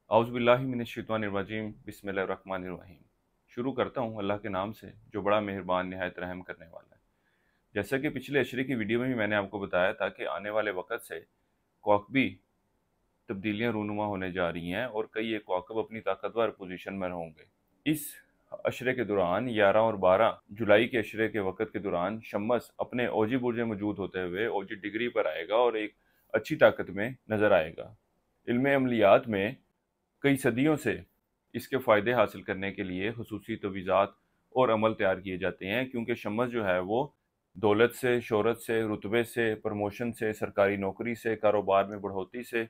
औज़ु बिल्लाहि मिनश्शैतानिर्रजीम बिस्मिल्लाहिर्रहमानिर्रहीम। शुरू करता हूँ अल्लाह के नाम से जो बड़ा मेहरबान निहायत रहम करने वाला है। जैसा कि पिछले अशरे की वीडियो में भी मैंने आपको बताया था कि आने वाले वक़्त से कौकबी तब्दीलियाँ रूनुमा होने जा रही हैं और कई एक कौकब अपनी ताकतवर पोजीशन में होंगे। इस अशरे के दौरान 11 और 12 जुलाई के अशरे के वक़्त के दौरान शम्स अपने ओजी बुर्ज में मौजूद होते हुए ओजी डिग्री पर आएगा और एक अच्छी ताकत में नज़र आएगा। इल्म अमलियात में कई सदियों से इसके फ़ायदे हासिल करने के लिए ख़ुसूसी तवीज़ात और अमल तैयार किए जाते हैं, क्योंकि शम्स जो है वो दौलत से, शोहरत से, रुतबे से, प्रमोशन से, सरकारी नौकरी से, कारोबार में बढ़ोतरी से,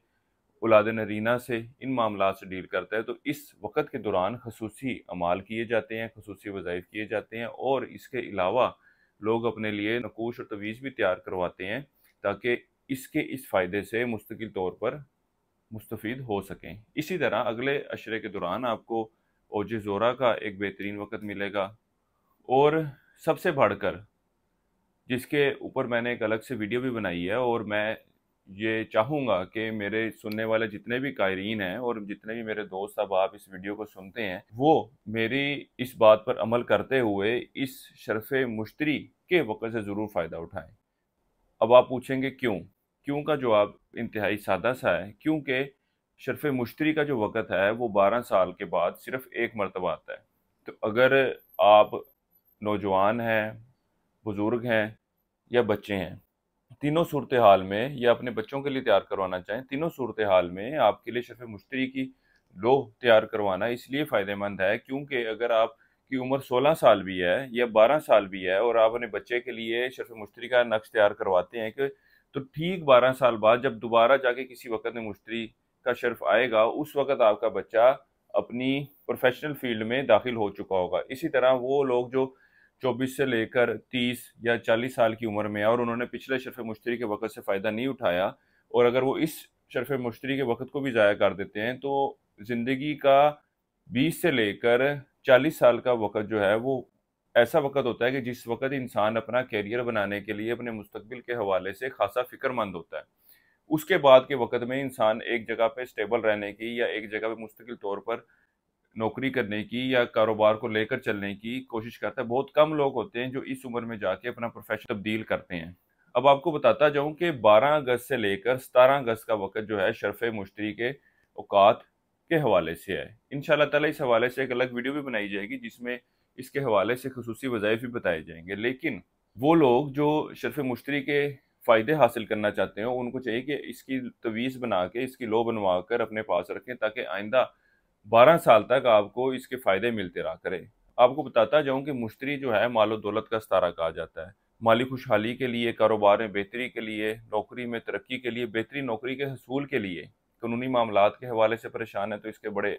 औलाद नरीना से, इन मामलात से डील करता है। तो इस वक़्त के दौरान ख़ुसूसी अमाल किए जाते हैं, ख़ुसूसी वज़ाइफ किए जाते हैं और इसके अलावा लोग अपने लिए नकूश और तवीज़ भी तैयार करवाते हैं ताकि इसके इस फ़ायदे से मुस्तकिल तौर पर मुस्तफ़ीद हो सकें। इसी तरह अगले अशरे के दौरान आपको ओज ज़ोरा का एक बेहतरीन वक़्त मिलेगा और सबसे बढ़कर जिसके ऊपर मैंने एक अलग से वीडियो भी बनाई है और मैं ये चाहूँगा कि मेरे सुनने वाले जितने भी कायरीन हैं और जितने भी मेरे दोस्त अहबाब इस वीडियो को सुनते हैं, वो मेरी इस बात पर अमल करते हुए इस शरफ़े मुश्तरी के वक़्त से ज़रूर फ़ायदा उठाएँ। अब आप पूछेंगे क्यों? क्यों का जवाब इंतहाई सादा-सा है, क्योंकि शरफ़ मुश्तरी का जो वक़्त है वो 12 साल के बाद सिर्फ़ एक मरतबा आता है। तो अगर आप नौजवान हैं, बुज़ुर्ग हैं या बच्चे हैं, तीनों सूरत हाल में या अपने बच्चों के लिए तैयार करवाना चाहें, तीनों सूरत हाल में आपके लिए शरफ़ मुश्तरी की लो तैयार करवाना इसलिए फ़ायदेमंद है क्योंकि अगर आपकी उम्र 16 साल भी है या 12 साल भी है और आप अपने बच्चे के लिए शरफ़ मुश्तरी का नक्श तैयार करवाते हैं कि तो ठीक 12 साल बाद जब दोबारा जाके किसी वक़्त में मुश्तरी का शर्फ़ आएगा, उस वक़्त आपका बच्चा अपनी प्रोफ़ेशनल फ़ील्ड में दाखिल हो चुका होगा। इसी तरह वो लोग जो 24 से लेकर 30 या 40 साल की उम्र में है और उन्होंने पिछले शरफ़ मुश्तरी के वक़्त से फ़ायदा नहीं उठाया और अगर वो इस शरफ़ मुश्तरी के वक़्त को भी ज़ाया कर देते हैं, तो ज़िंदगी का 20 से लेकर 40 साल का वक़्त जो है वो ऐसा वक़्त होता है कि जिस वक़्त इंसान अपना करियर बनाने के लिए अपने मुस्तक़बिल के हवाले से ख़ासा फ़िक्रमंद होता है। उसके बाद के वक़्त में इंसान एक जगह पे स्टेबल रहने की या एक जगह पे मुस्तकिल तौर पर नौकरी करने की या कारोबार को लेकर चलने की कोशिश करता है। बहुत कम लोग होते हैं जो इस उम्र में जाके अपना प्रोफ़ेशन तब्दील करते हैं। अब आपको बताता जाऊँ कि 12 अगस्त से लेकर 17 अगस्त का वक़्त जो है शरफ़ मुश्तरी के औकात के हवाले से है। इंशाअल्लाह ताला इस हवाले से एक अलग वीडियो भी बनाई जाएगी जिसमें इसके हवाले से ख़ुसूसी वज़ाइफ भी बताए जाएँगे। लेकिन वो लोग जो शरफ़ मुश्तरी के फ़ायदे हासिल करना चाहते हैं, उनको चाहिए कि इसकी तवीज़ बना के, इसकी लो बनवा कर अपने पास रखें ताकि आइंदा 12 साल तक आपको इसके फ़ायदे मिलते रहा करें। आपको बताता जाऊँ कि मुश्तरी जो है माल और दौलत का सितारा कहा जाता है। माली खुशहाली के लिए, कारोबार में बेहतरी के लिए, नौकरी में तरक्की के लिए, बेहतरीन नौकरी के हसूल के लिए, कानूनी मामलात के हवाले से परेशान है तो इसके बड़े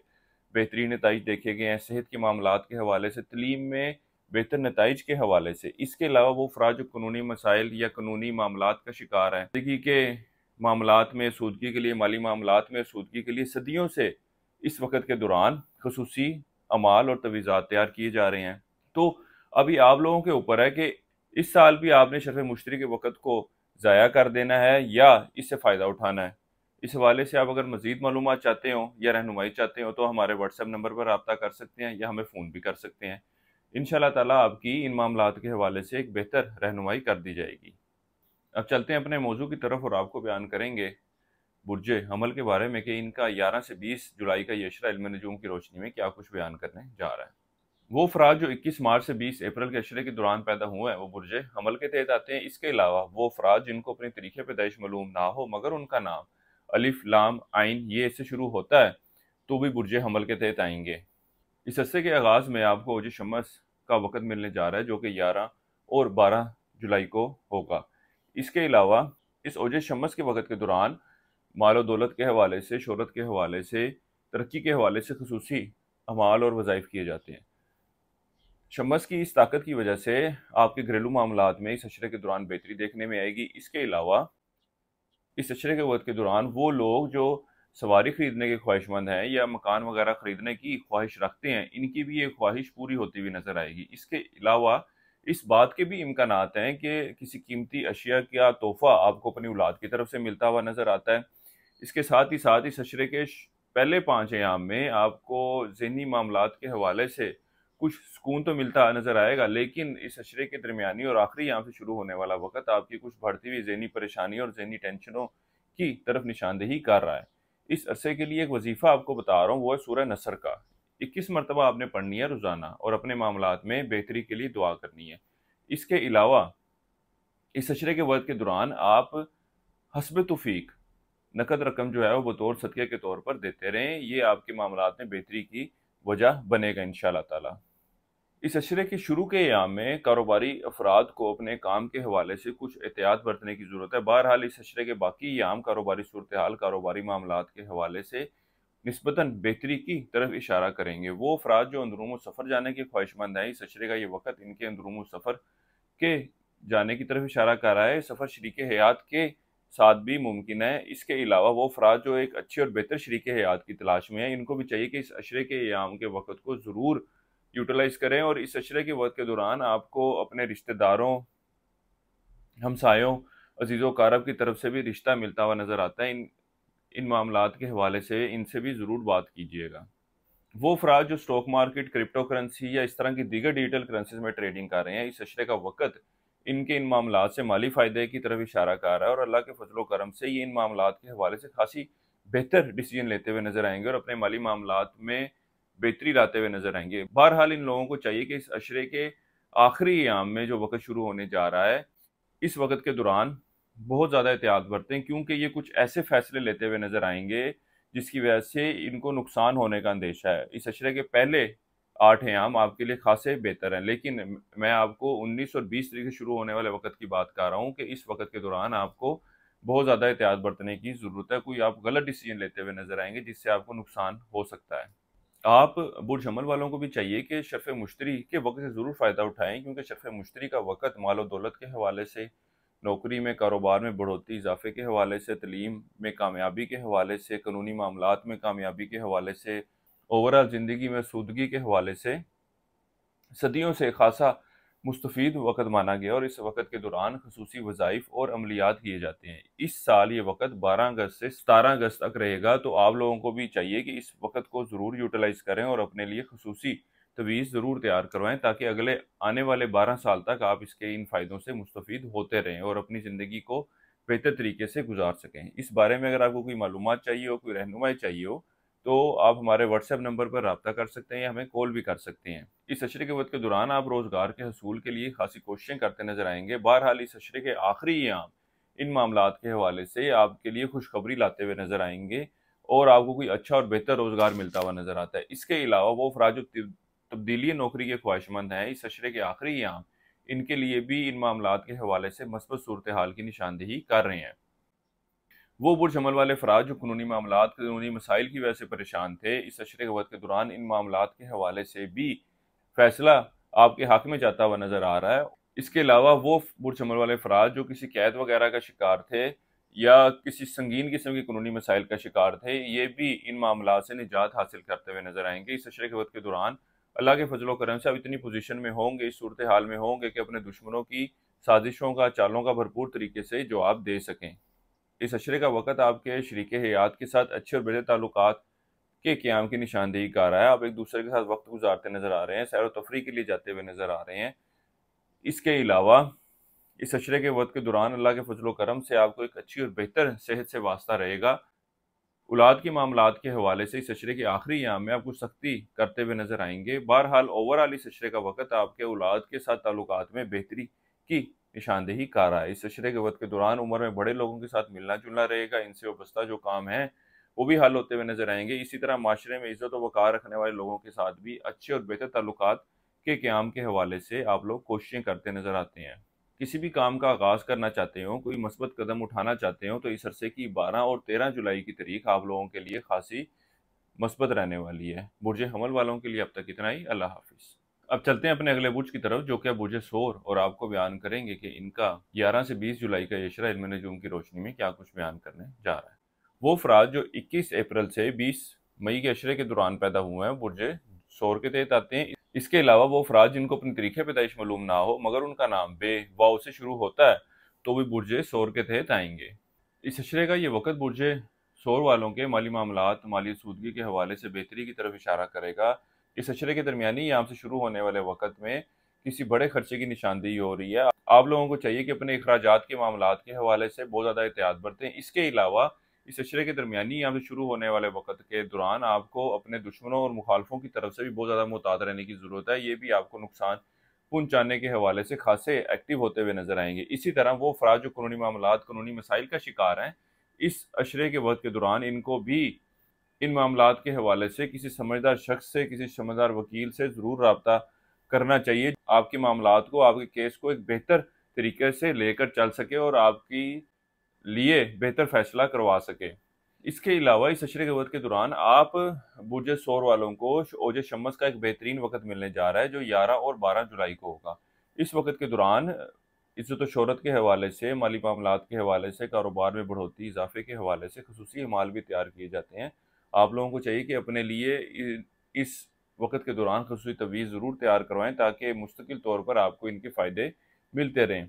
बेहतरीन नताइज देखे गए हैं। सेहत के मामलात के हवाले से, तालीम में बेहतर नताइज के हवाले से। इसके अलावा वो अफ़राद जो कानूनी मसाइल या कानूनी मामलात का शिकार हैं, ज़िंदगी के मामलात में सूदगी के लिए, माली मामलात में सूदगी के लिए सदियों से इस वक़्त के दौरान ख़ुसूसी अमाल और तवीज़ात तैयार किए जा रहे हैं। तो अभी आप लोगों के ऊपर है कि इस साल भी आपने शरफ़ मुश्तरी के वक़्त को ज़ाया कर देना है या इससे फ़ायदा उठाना है। इस हवाले से आप अगर मज़ीद मालूमात चाहते हो या रहनुमाई चाहते हो तो हमारे व्हाट्सएप नंबर पर राब्ता कर सकते हैं या हमें फ़ोन भी कर सकते हैं। इंशाअल्लाह ताला आपकी इन मामलात के हवाले से एक बेहतर रहनुमाई कर दी जाएगी। अब चलते हैं अपने मौजू की तरफ और आपको बयान करेंगे बुर्ज हमल के बारे में कि इनका 11 से 20 जुलाई का ये अशरा इल्म नजूम की रोशनी में क्या कुछ बयान करने जा रहा है। वो अफराद जो 21 मार्च से 20 अप्रैल के अशरे के दौरान पैदा हुए हैं वो बुर्ज हमल के तहत आते हैं। इसके अलावा वो अफराद जिनको अपनी तरीक़े पैदाइश मालूम ना हो मगर उनका नाम अलिफ लाम आइन ये से शुरू होता है तो भी बुर्ज हमल के तहत आएंगे। इस अरसे के आगाज़ में आपको ओज शम्स का वक़्त मिलने जा रहा है जो कि 11 और 12 जुलाई को होगा। इसके अलावा इस ओज शम्स के वक़्त के दौरान माल और दौलत के हवाले से, शोहरत के हवाले से, तरक्की के हवाले से ख़ुसूसी अमाल और वज़ाइफ किए जाते हैं। शम्स की इस ताकत की वजह से आपके घरेलू मामलात में इस अशरे के दौरान बेहतरी देखने में आएगी। इसके अलावा इस अशरे के वक़्त के दौरान वो लोग जो सवारी ख़रीदने के ख्वाहिशमंद हैं या मकान वगैरह ख़रीदने की ख्वाहिश रखते हैं, इनकी भी ये ख्वाहिश पूरी होती हुई नज़र आएगी। इसके अलावा इस बात के भी इम्कानात हैं कि किसी कीमती अशिया का तोहफ़ा आपको अपनी औलाद की तरफ से मिलता हुआ नज़र आता है। इसके साथ ही इस अशरे के پہلے 5 ایام میں آپ کو ذہنی معاملات کے حوالے سے کچھ سکون تو ملتا نظر آئے گا، لیکن اس عشرے کے درمیانی اور آخری ایام سے شروع ہونے والا وقت آپ کی کچھ بڑھتی ہوئی ذہنی پریشانی اور ذہنی ٹینشنوں کی طرف نشاندہی کر رہا ہے۔ اس عرصے کے لیے ایک وظیفہ آپ کو بتا رہا ہوں، وہ ہے سورہ نصر کا 21 مرتبہ آپ نے پڑھنی ہے روزانہ، اور اپنے معاملات میں بہتری کے لیے دعا کرنی ہے۔ اس کے علاوہ اس عشرے کے وقت کے دوران آپ حسب توفیق نقد رقم جو ہے وہ بطور صدقے کے طور پر دیتے رہیں، یہ آپ کے معاملات میں بہتری کی وجہ بنے گا انشاءاللہ تعالی۔ اس عشرے کے شروع کے ایام میں کاروباری افراد کو اپنے کام کے حوالے سے کچھ احتیاط برتنے کی ضرورت ہے۔ بہرحال اس عشرے کے باقی ایام کاروباری صورتحال، کاروباری معاملات کے حوالے سے نسبتاً بہتری کی طرف اشارہ کریں گے۔ وہ افراد جو اندرون سفر جانے کے خواہش مند ہیں، اس عشرے کا یہ وقت ان کے اندرون سفر کے جانے کی طرف اشارہ کر رہا ہے۔ سفر شریک حیات کے ساتھ بھی ممکن ہے۔ اس کے علاوہ وہ افراد جو ایک اچھی اور بہتر شریک حیات کی تلاش میں ہیں، ان کو بھی چاہیے کہ اس عشرے کے ایام کے وقت کو ضرور یوٹیلائز کریں، اور اس عشرے کے وقت کے دوران آپ کو اپنے رشتہ داروں، ہمسایوں، عزیز و اقارب کی طرف سے بھی رشتہ ملتا ہوا نظر آتا ہے۔ ان معاملات کے حوالے سے ان سے بھی ضرور بات کیجیے گا۔ وہ افراد جو سٹاک مارکیٹ، کرپٹو کرنسی یا اس طرح کی دیگر ڈیجیٹل کرنسیز میں ٹریڈنگ کر رہے ہیں، اس عشرے کا وقت ان معاملات سے مالی فائدے کی طرف اشارہ کر رہا ہے، اور اللہ کے فضل و کرم سے یہ ان معاملات کے حوالے سے خاصی بہتر ڈیسیجن لیتے ہوئے نظر آئیں گے اور اپنے مالی معاملات میں بہتری لاتے ہوئے نظر آئیں گے۔ بہرحال ان لوگوں کو چاہیے کہ اس عشرے کے آخری ایام میں جو وقت شروع ہونے جا رہا ہے، اس وقت کے دوران بہت زیادہ احتیاط برتیں، کیونکہ یہ کچھ ایسے فیصلے لیتے ہوئے نظر آئیں گے جس کی وجہ سے ان کو نقصان ہونے کا اندیشہ ہے۔ اس عشرے کے پہلے 8 ایام آپ کے لیے خاصے بہتر ہیں، لیکن میں آپ کو 19 اور 20 تاریخ سے شروع ہونے والے وقت کی بات کر رہا ہوں کہ اس وقت کے دوران آپ کو بہت زیادہ احتیاط برتنے کی ضرورت ہے۔ کوئی آپ غلط ڈیسیجن لیتے ہوئے نظر آئیں گے جس سے آپ کو نقصان ہو سکتا ہے۔ آپ برج حمل والوں کو بھی چاہیے کہ شرف مشتری کے وقت سے ضرور فائدہ اٹھائیں، کیونکہ شرف مشتری کا وقت مال و دولت کے حوالے سے، نوکری میں، کاروبار میں بڑھوتری، اضافے کے حوالے سے، تعلیم میں کامیابی کے حوالے سے، قانونی معاملات میں کامیابی کے حوالے سے، اوورآل زندگی میں سودگی کے حوالے سے صدیوں سے خاصا مستفید وقت مانا گیا، اور اس وقت کے دوران خصوصی وظائف اور عملیات کیے جاتے ہیں۔ اس سال یہ وقت 12 اگست سے 17 اگست تک رہے گا، تو آپ لوگوں کو بھی چاہیے کہ اس وقت کو ضرور یوٹیلائز کریں اور اپنے لیے خصوصی تویز ضرور تیار کروائیں، تاکہ اگلے آنے والے 12 سال تک آپ اس کے ان فائدوں سے مستفید ہوتے رہیں اور اپنی زندگی کو بہتر طریقے سے گزار سکیں۔ اس بارے میں اگر آپ کو کوئی معلومات چاہیے ہو، کوئی رہنمائی چاہیے ہو، تو آپ ہمارے واٹس ایپ نمبر پر رابطہ کر سکتے ہیں یا ہمیں کال بھی کر سکتے ہیں۔ اس عشرے کے وقت کے دوران آپ روزگار کے حصول کے لیے خاصی کوششیں کرتے نظر آئیں گے۔ بہرحال اس عشرے کے آخری ایام ان معاملات کے حوالے سے آپ کے لیے خوشخبری لاتے ہوئے نظر آئیں گے، اور آپ کو کوئی اچھا اور بہتر روزگار ملتا ہوا نظر آتا ہے۔ اس کے علاوہ وہ افراد جو تبدیلی نوکری کے خواہش مند ہیں، اس عشرے کے آخری ایام ان کے لیے بھی ان معاملات کے حوالے سے مثبت صورتحال کی نشاندہی کر رہے ہیں۔ وہ برج حمل والے افراد جو قانونی معاملات، قانونی مسائل کی وجہ سے پریشان تھے، اس عشرے کے وقت کے دوران ان معاملات کے حوالے سے بھی فیصلہ آپ کے حق میں جاتا ہوا نظر آ رہا ہے۔ اس کے علاوہ وہ برج حمل والے افراد جو کسی قید وغیرہ کا شکار تھے یا کسی سنگین قسم کے قانونی مسائل کا شکار تھے، یہ بھی ان معاملات سے نجات حاصل کرتے ہوئے نظر آئیں گے۔ اس عشرے کے وقت کے دوران اللہ کے فضل و کرم سے آپ اتنی پوزیشن میں ہوں گے، اس صورتحال میں ہوں گے کہ اپنے دشمنوں کی سازشوں کا، چالوں کا بھرپور طریقے سے جواب دے سکیں۔ اس عشرے کا وقت آپ کے شریک حیات کے ساتھ اچھے اور بہتر تعلقات کے قیام کی نشاندہی کر رہا ہے۔ آپ ایک دوسرے کے ساتھ وقت گزارتے نظر آ رہے ہیں، سیر و تفریح کے لیے جاتے ہوئے نظر آ رہے ہیں۔ اس کے علاوہ اس عشرے کے وقت کے دوران اللہ کے فضل و کرم سے آپ کو ایک اچھی اور بہتر صحت سے واسطہ رہے گا۔ اولاد کے معاملات کے حوالے سے اس عشرے کے آخری ایام میں آپ کو سختی کرتے ہوئے نظر آئیں گے۔ بہرحال اوورآل اس عشرے کا وقت آپ کے اولاد کے ساتھ تعلقات میں بہتری کی نشاندہی کر رہا ہے۔ اس عشرے کے وقت کے دوران عمر میں بڑے لوگوں کے ساتھ ملنا جلنا رہے گا، ان سے وابستہ جو کام ہیں وہ بھی حل ہوتے ہوئے نظر آئیں گے۔ اسی طرح معاشرے میں عزت و وقار رکھنے والے لوگوں کے ساتھ بھی اچھے اور بہتر تعلقات کے قیام کے حوالے سے آپ لوگ کوششیں کرتے نظر آتے ہیں۔ کسی بھی کام کا آغاز کرنا چاہتے ہوں، کوئی مثبت قدم اٹھانا چاہتے ہوں، تو اس عرصے کی 12 اور 13 جولائی کی تاریخ آپ لوگوں کے لیے خاصی مثبت رہنے والی ہے۔ برج حمل والوں کے لیے اب تک اتنا ہی۔ اللہ حافظ۔ اب چلتے ہیں اپنے اگلے برج کی طرف، جو کہ برج ثور، اور آپ کو بیان کریں گے کہ ان کا 11 سے 20 جولائی کا عشرہ علم نجوم کی روشنی میں کیا کچھ بیان کرنے جا رہا ہے۔ وہ افراد جو 21 اپریل سے 20 مئی کے عشرے کے دوران پیدا ہوئے ہیں، برج ثور کے تحت آتے ہیں۔ اس کے علاوہ وہ افراد جن کو اپنی تاریخ پیدائش معلوم نہ ہو مگر ان کا نام بے واو سے شروع ہوتا ہے، تو وہ برج ثور کے تحت آئیں گے۔ اس عشرے کا یہ وقت برج سور والوں کے مالی معاملات مالی سودگی کے حوالے سے بہتری کی طرف اشارہ کرے گا۔ اس اشرے کے درمیانی ایام سے شروع ہونے والے وقت میں کسی بڑے خرچے کی نشاندہی ہو رہی ہے۔ آپ لوگوں کو چاہیے کہ اپنے اخراجات کے معاملات کے حوالے سے بہت زیادہ احتیاط برتیں۔ اس کے علاوہ اس اشرے کے درمیانی ایام سے شروع ہونے والے وقت کے دوران آپ کو اپنے دشمنوں اور مخالفوں کی طرف سے بھی بہت زیادہ محتاط رہنے کی ضرورت ہے۔ یہ بھی آپ کو نقصان پہنچانے کے حوالے سے خاصے ایکٹیو ہوتے ہوئے نظر آئیں گے۔ اسی طرح وہ افراد جو قانونی معاملات قانونی مسائل کا شکار ہیں، اس اشرے کے وقت کے دوران ان کو بھی ان معاملات کے حوالے سے کسی سمجھدار شخص سے، کسی سمجھدار وکیل سے ضرور رابطہ کرنا چاہیے، آپ کے معاملات کو، آپ کے کیس کو ایک بہتر طریقے سے لے کر چل سکے اور آپ کی لیے بہتر فیصلہ کروا سکے۔ اس کے علاوہ اس اشرے کے وقت کے دوران آپ برج سور والوں کو اوج شمس کا ایک بہترین وقت ملنے جا رہا ہے جو 11 اور 12 جولائی کو ہوگا۔ اس وقت کے دوران عزت و شہرت کے حوالے سے، مالی معاملات کے حوالے سے، کاروبار میں بڑھوتری اضافے کے حوالے سے خصوصی اعمال بھی تیار کیے جاتے ہیں۔ آپ لوگوں کو چاہیے کہ اپنے لیے اس وقت کے دوران خصوصی تجویز ضرور تیار کروائیں تاکہ مستقل طور پر آپ کو ان کے فائدے ملتے رہیں۔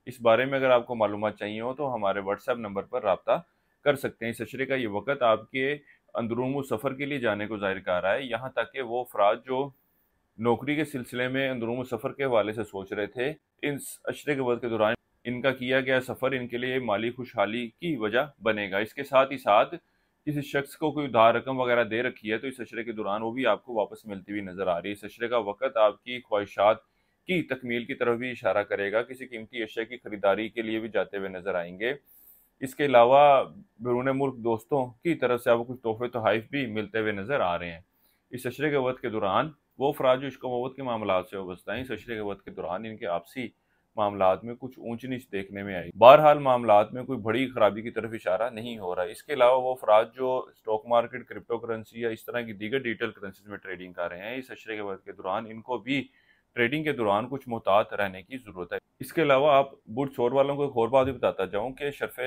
اس بارے میں اگر آپ کو معلومات چاہیے ہو تو ہمارے واٹس ایپ نمبر پر رابطہ کر سکتے ہیں۔ اس اشرے کا یہ وقت آپ کے اندرون سفر کے لیے جانے کو ظاہر کر رہا ہے، یہاں تک کہ وہ افراد جو نوکری کے سلسلے میں اندرون سفر کے حوالے سے سوچ رہے تھے، اس اشرے کے وقت کے دوران ان کا کیا گیا سفر ان کے لیے مالی خوشحالی کی وجہ بنے گا۔ اس کے ساتھ ہی ساتھ کسی شخص کو کوئی ادھار رقم وغیرہ دے رکھی ہے تو اس اشرے کے دوران وہ بھی آپ کو واپس ملتی ہوئی نظر آ رہی ہے۔ اس اشرے کا وقت آپ کی خواہشات کی تکمیل کی طرف بھی اشارہ کرے گا، کسی قیمتی اشیاء کی خریداری کے لیے بھی جاتے ہوئے نظر آئیں گے۔ اس کے علاوہ بیرون ملک دوستوں کی طرف سے آپ کو کچھ تحفے تحائف بھی ملتے ہوئے نظر آ رہے ہیں۔ اس اشرے کے وقت کے دوران وہ افراد جو عشق و محبت کے معاملات سے وابستہ ہیں، اس اشرے کے وقت کے دوران ان کے آپسی معاملات میں کچھ اونچ نیچ دیکھنے میں آئی۔ بہرحال معاملات میں کوئی بڑی خرابی کی طرف اشارہ نہیں ہو رہا ہے۔ اس کے علاوہ وہ افراد جو اسٹاک مارکیٹ، کرپٹو کرنسی یا اس طرح کی دیگر ڈیجیٹل کرنسیز میں ٹریڈنگ کر رہے ہیں، اس اشرے کے وقت کے دوران ان کو بھی ٹریڈنگ کے دوران کچھ محتاط رہنے کی ضرورت ہے۔ اس کے علاوہ آپ برج سور والوں کو ایک اور بات بھی بتاتا جاؤں کہ شرف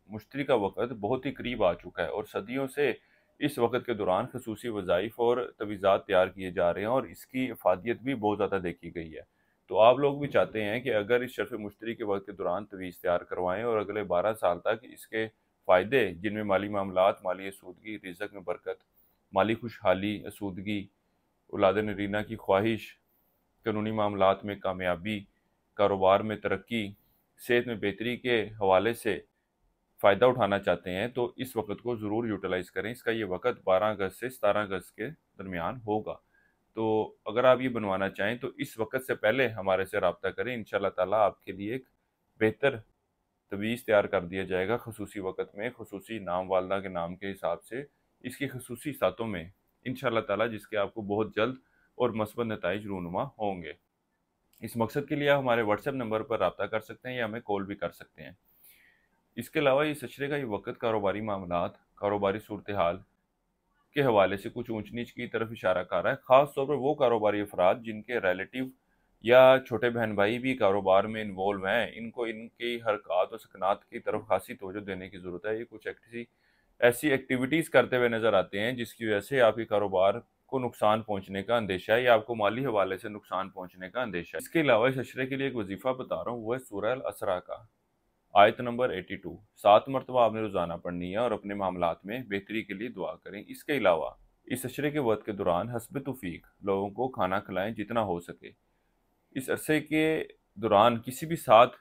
مشتری کا وقت بہت ہی قریب آ چکا ہے اور صدیوں سے اس وقت کے دوران خصوصی وظائف اور تجویزات تیار کیے جا رہے ہیں اور اس کی افادیت بھی بہت زیادہ دیکھی گئی ہے۔ تو آپ لوگ بھی چاہتے ہیں کہ اگر اس شرف مشتری کے وقت کے دوران تجویز تیار کروائیں اور اگلے 12 سال تک اس کے فائدے، جن میں مالی معاملات، مالی اسودگی، رزق میں برکت، مالی خوشحالی، اسودگی، اولاد نرینہ کی خواہش، قانونی معاملات میں کامیابی، کاروبار میں ترقی، صحت میں بہتری کے حوالے سے فائدہ اٹھانا چاہتے ہیں تو اس وقت کو ضرور یوٹیلائز کریں۔ اس کا یہ وقت 12 اگست سے 17 اگست کے درمیان ہوگا۔ تو اگر آپ یہ بنوانا چاہیں تو اس وقت سے پہلے ہمارے سے رابطہ کریں، انشاءاللہ تعالیٰ آپ کے لیے ایک بہتر تجویز تیار کر دیا جائے گا خصوصی وقت میں، خصوصی نام والدہ کے نام کے حساب سے، اس کی خصوصی ساتوں میں انشاءاللہ تعالیٰ، جس کے آپ کو بہت جلد اور مثبت نتائج رونما ہوں گے۔ اس مقصد کے لیے آپ ہمارے واٹس ایپ نمبر پر رابطہ کر سکتے ہیں یا ہمیں کال بھی کر سکتے ہیں۔ اس کے علاوہ اس اشرے کا یہ وقت کاروباری معاملات، کاروباری صورتحال کے حوالے سے کچھ اونچ نیچ کی طرف اشارہ کر رہا ہے، خاص طور پر وہ کاروباری افراد جن کے ریلیٹیو یا چھوٹے بہن بھائی بھی کاروبار میں انوالو ہیں، ان کو ان کی حرکات و سکنات کی طرف خاصی توجہ دینے کی ضرورت ہے۔ یہ کچھ ایسی ایکٹیویٹیز کرتے ہوئے نظر آتے ہیں جس کی وجہ سے آپ کے کاروبار کو نقصان پہنچنے کا اندیشہ ہے یا آپ کو مالی حوالے سے نقصان پہنچنے کا اندیشہ ہے۔ اس کے علاوہ اس اشرے کے لیے ایک وظیفہ بتا رہا ہوں، وہ ہے سورہ الاسراء کا آیت نمبر 82، 7 مرتبہ آپ نے روزانہ پڑھنی ہے اور اپنے معاملات میں بہتری کے لیے دعا کریں۔ اس کے علاوہ اس اشرے کے وقت کے دوران حسب توفیق لوگوں کو کھانا کھلائیں جتنا ہو سکے۔ اس عرصے کے دوران کسی بھی ساتھ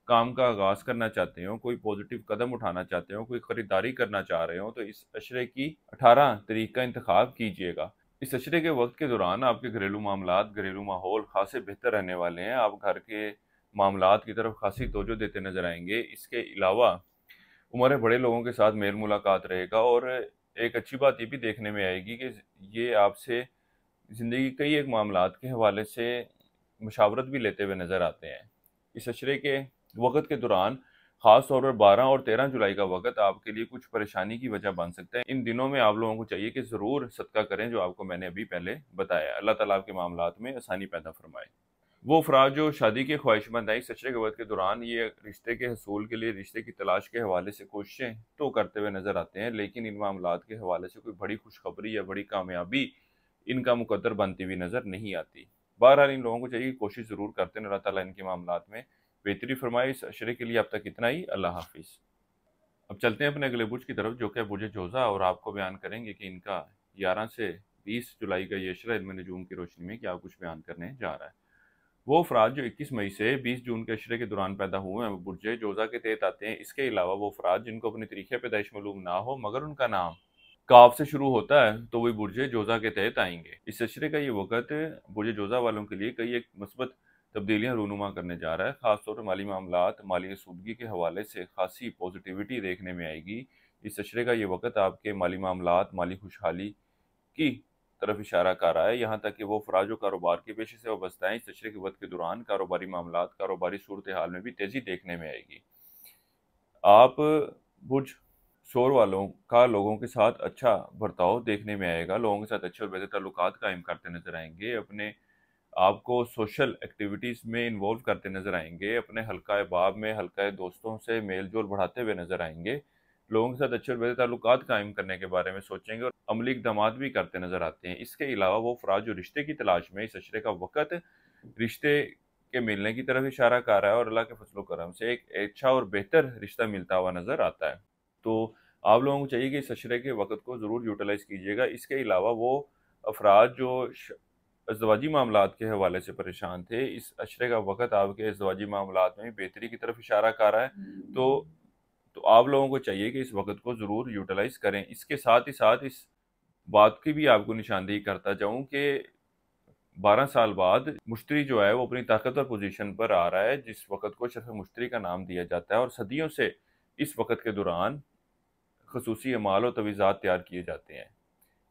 کام کا آغاز کرنا چاہتے ہوں، کوئی پوزیٹیو قدم اٹھانا چاہتے ہوں، کوئی خریداری کرنا چاہ رہے ہوں تو اس اشرے کی 18 تاریخ کا انتخاب کیجئے گا۔ اس اشرے کے وقت کے دوران آپ کے گھریلو معاملات، گھریلو ماحول خاصے بہتر رہنے والے ہیں۔ آپ گھر کے معاملات کی طرف خاصی توجہ دیتے نظر آئیں گے۔ اس کے علاوہ عمر بڑے لوگوں کے ساتھ میل ملاقات رہے گا اور ایک اچھی بات یہ بھی دیکھنے میں آئے گی کہ یہ آپ سے زندگی کئی ایک معاملات کے حوالے سے مشاورت بھی لیتے ہوئے نظر آتے ہیں۔ اس اشرے کے وقت کے دوران خاص طور پر 12 اور 13 جولائی کا وقت آپ کے لیے کچھ پریشانی کی وجہ بن سکتا ہے۔ ان دنوں میں آپ لوگوں کو چاہیے کہ ضرور صدقہ کریں جو آپ کو میں نے ابھی پہلے بتایا۔ اللہ تعالیٰ آپ کے معاملات میں آسانی پیدا فرمائے۔ وہ افراد جو شادی کے خواہش مند ہیں، اس اشرے کے وقت کے دوران یہ رشتے کے حصول کے لیے، رشتے کی تلاش کے حوالے سے کوششیں تو کرتے ہوئے نظر آتے ہیں، لیکن ان معاملات کے حوالے سے کوئی بڑی خوشخبری یا بڑی کامیابی ان کا مقدر بنتی ہوئی نظر نہیں آتی۔ بہرحال ان لوگوں کو چاہیے کہ کوشش ضرور کرتے ہیں، اللہ تعالیٰ ان کے معاملات میں بہتری فرمائے۔ اس اشرے کے لیے اب تک اتنا ہی۔ اللہ حافظ۔ اب چلتے ہیں اپنے اگلے برج کی طرف جو کہ برج جوزا، اور آپ کو بیان کریں گے کہ ان کا 11 سے 20 جولائی کا یہ اشرہ علم نجوم کی روشنی میں کیا کچھ بیان کرنے جا رہا ہے۔ وہ افراد جو 21 مئی سے 20 جون کے اشرے کے دوران پیدا ہوئے ہیں وہ برج جوزا کے تحت آتے ہیں۔ اس کے علاوہ وہ افراد جن کو اپنی تاریخ پیدائش معلوم نہ ہو مگر ان کا نام کاف سے شروع ہوتا ہے تو وہ برج جوزا کے تحت آئیں گے۔ اس اشرے کا یہ وقت برج جوزا والوں کے لیے کئی ایک مثبت تبدیلیاں رونما کرنے جا رہا ہے، خاص طور پر مالی معاملات، مالی سودگی کے حوالے سے خاصی پازیٹیوٹی دیکھنے میں آئے گی۔ اس اشرے کا یہ وقت آپ کے مالی معاملات، مالی خوشحالی کی طرف اشارہ کر رہا ہے، یہاں تک کہ وہ افراد جو کاروبار کے پیشے سے وابستہ ہیں اس اشرے کے وقت کے دوران کاروباری معاملات، کاروباری صورتحال میں بھی تیزی دیکھنے میں آئے گی۔ آپ برج شور والوں کا لوگوں کے ساتھ اچھا برتاؤ دیکھنے میں آئے گا، لوگوں کے ساتھ اچھے اور بہتر تعلقات قائم کرتے نظر آئیں گے، اپنے آپ کو سوشل ایکٹیویٹیز میں انوالو کرتے نظر آئیں گے، اپنے حلقہ باب میں حلقہ دوستوں سے میل جول بڑھاتے ہوئے نظر آئیں گے، لوگوں کے ساتھ اچھے اور بہتر تعلقات قائم کرنے کے بارے میں سوچیں گے اور عملی اقدامات بھی کرتے نظر آتے ہیں۔ اس کے علاوہ وہ افراد جو رشتے کی تلاش میں اس اشرے کا وقت رشتے کے ملنے کی طرف اشارہ کر رہا ہے اور اللہ کے فضل و کرم سے ایک اچھا اور بہتر رشتہ ملتا ہوا نظر آتا ہے۔ تو آپ لوگوں کو چاہیے کہ اس اشرے کے وقت کو ضرور یوٹیلائز کیجیے گا۔ اس کے علاوہ وہ افراد جو ازدواجی معاملات کے حوالے سے پریشان تھے اس اشرے کا وقت آپ کے ازدواجی معاملات میں بہتری کی طرف اشارہ کر رہا ہے، تو آپ لوگوں کو چاہیے کہ اس وقت کو ضرور یوٹیلائز کریں۔ اس کے ساتھ ہی ساتھ اس بات کی بھی آپ کو نشاندہی کرتا جاؤں کہ 12 سال بعد مشتری جو ہے وہ اپنی طاقتور پوزیشن پر آ رہا ہے، جس وقت کو شرف مشتری کا نام دیا جاتا ہے، اور صدیوں سے اس وقت کے دوران خصوصی اعمال و تویزات تیار کیے جاتے ہیں۔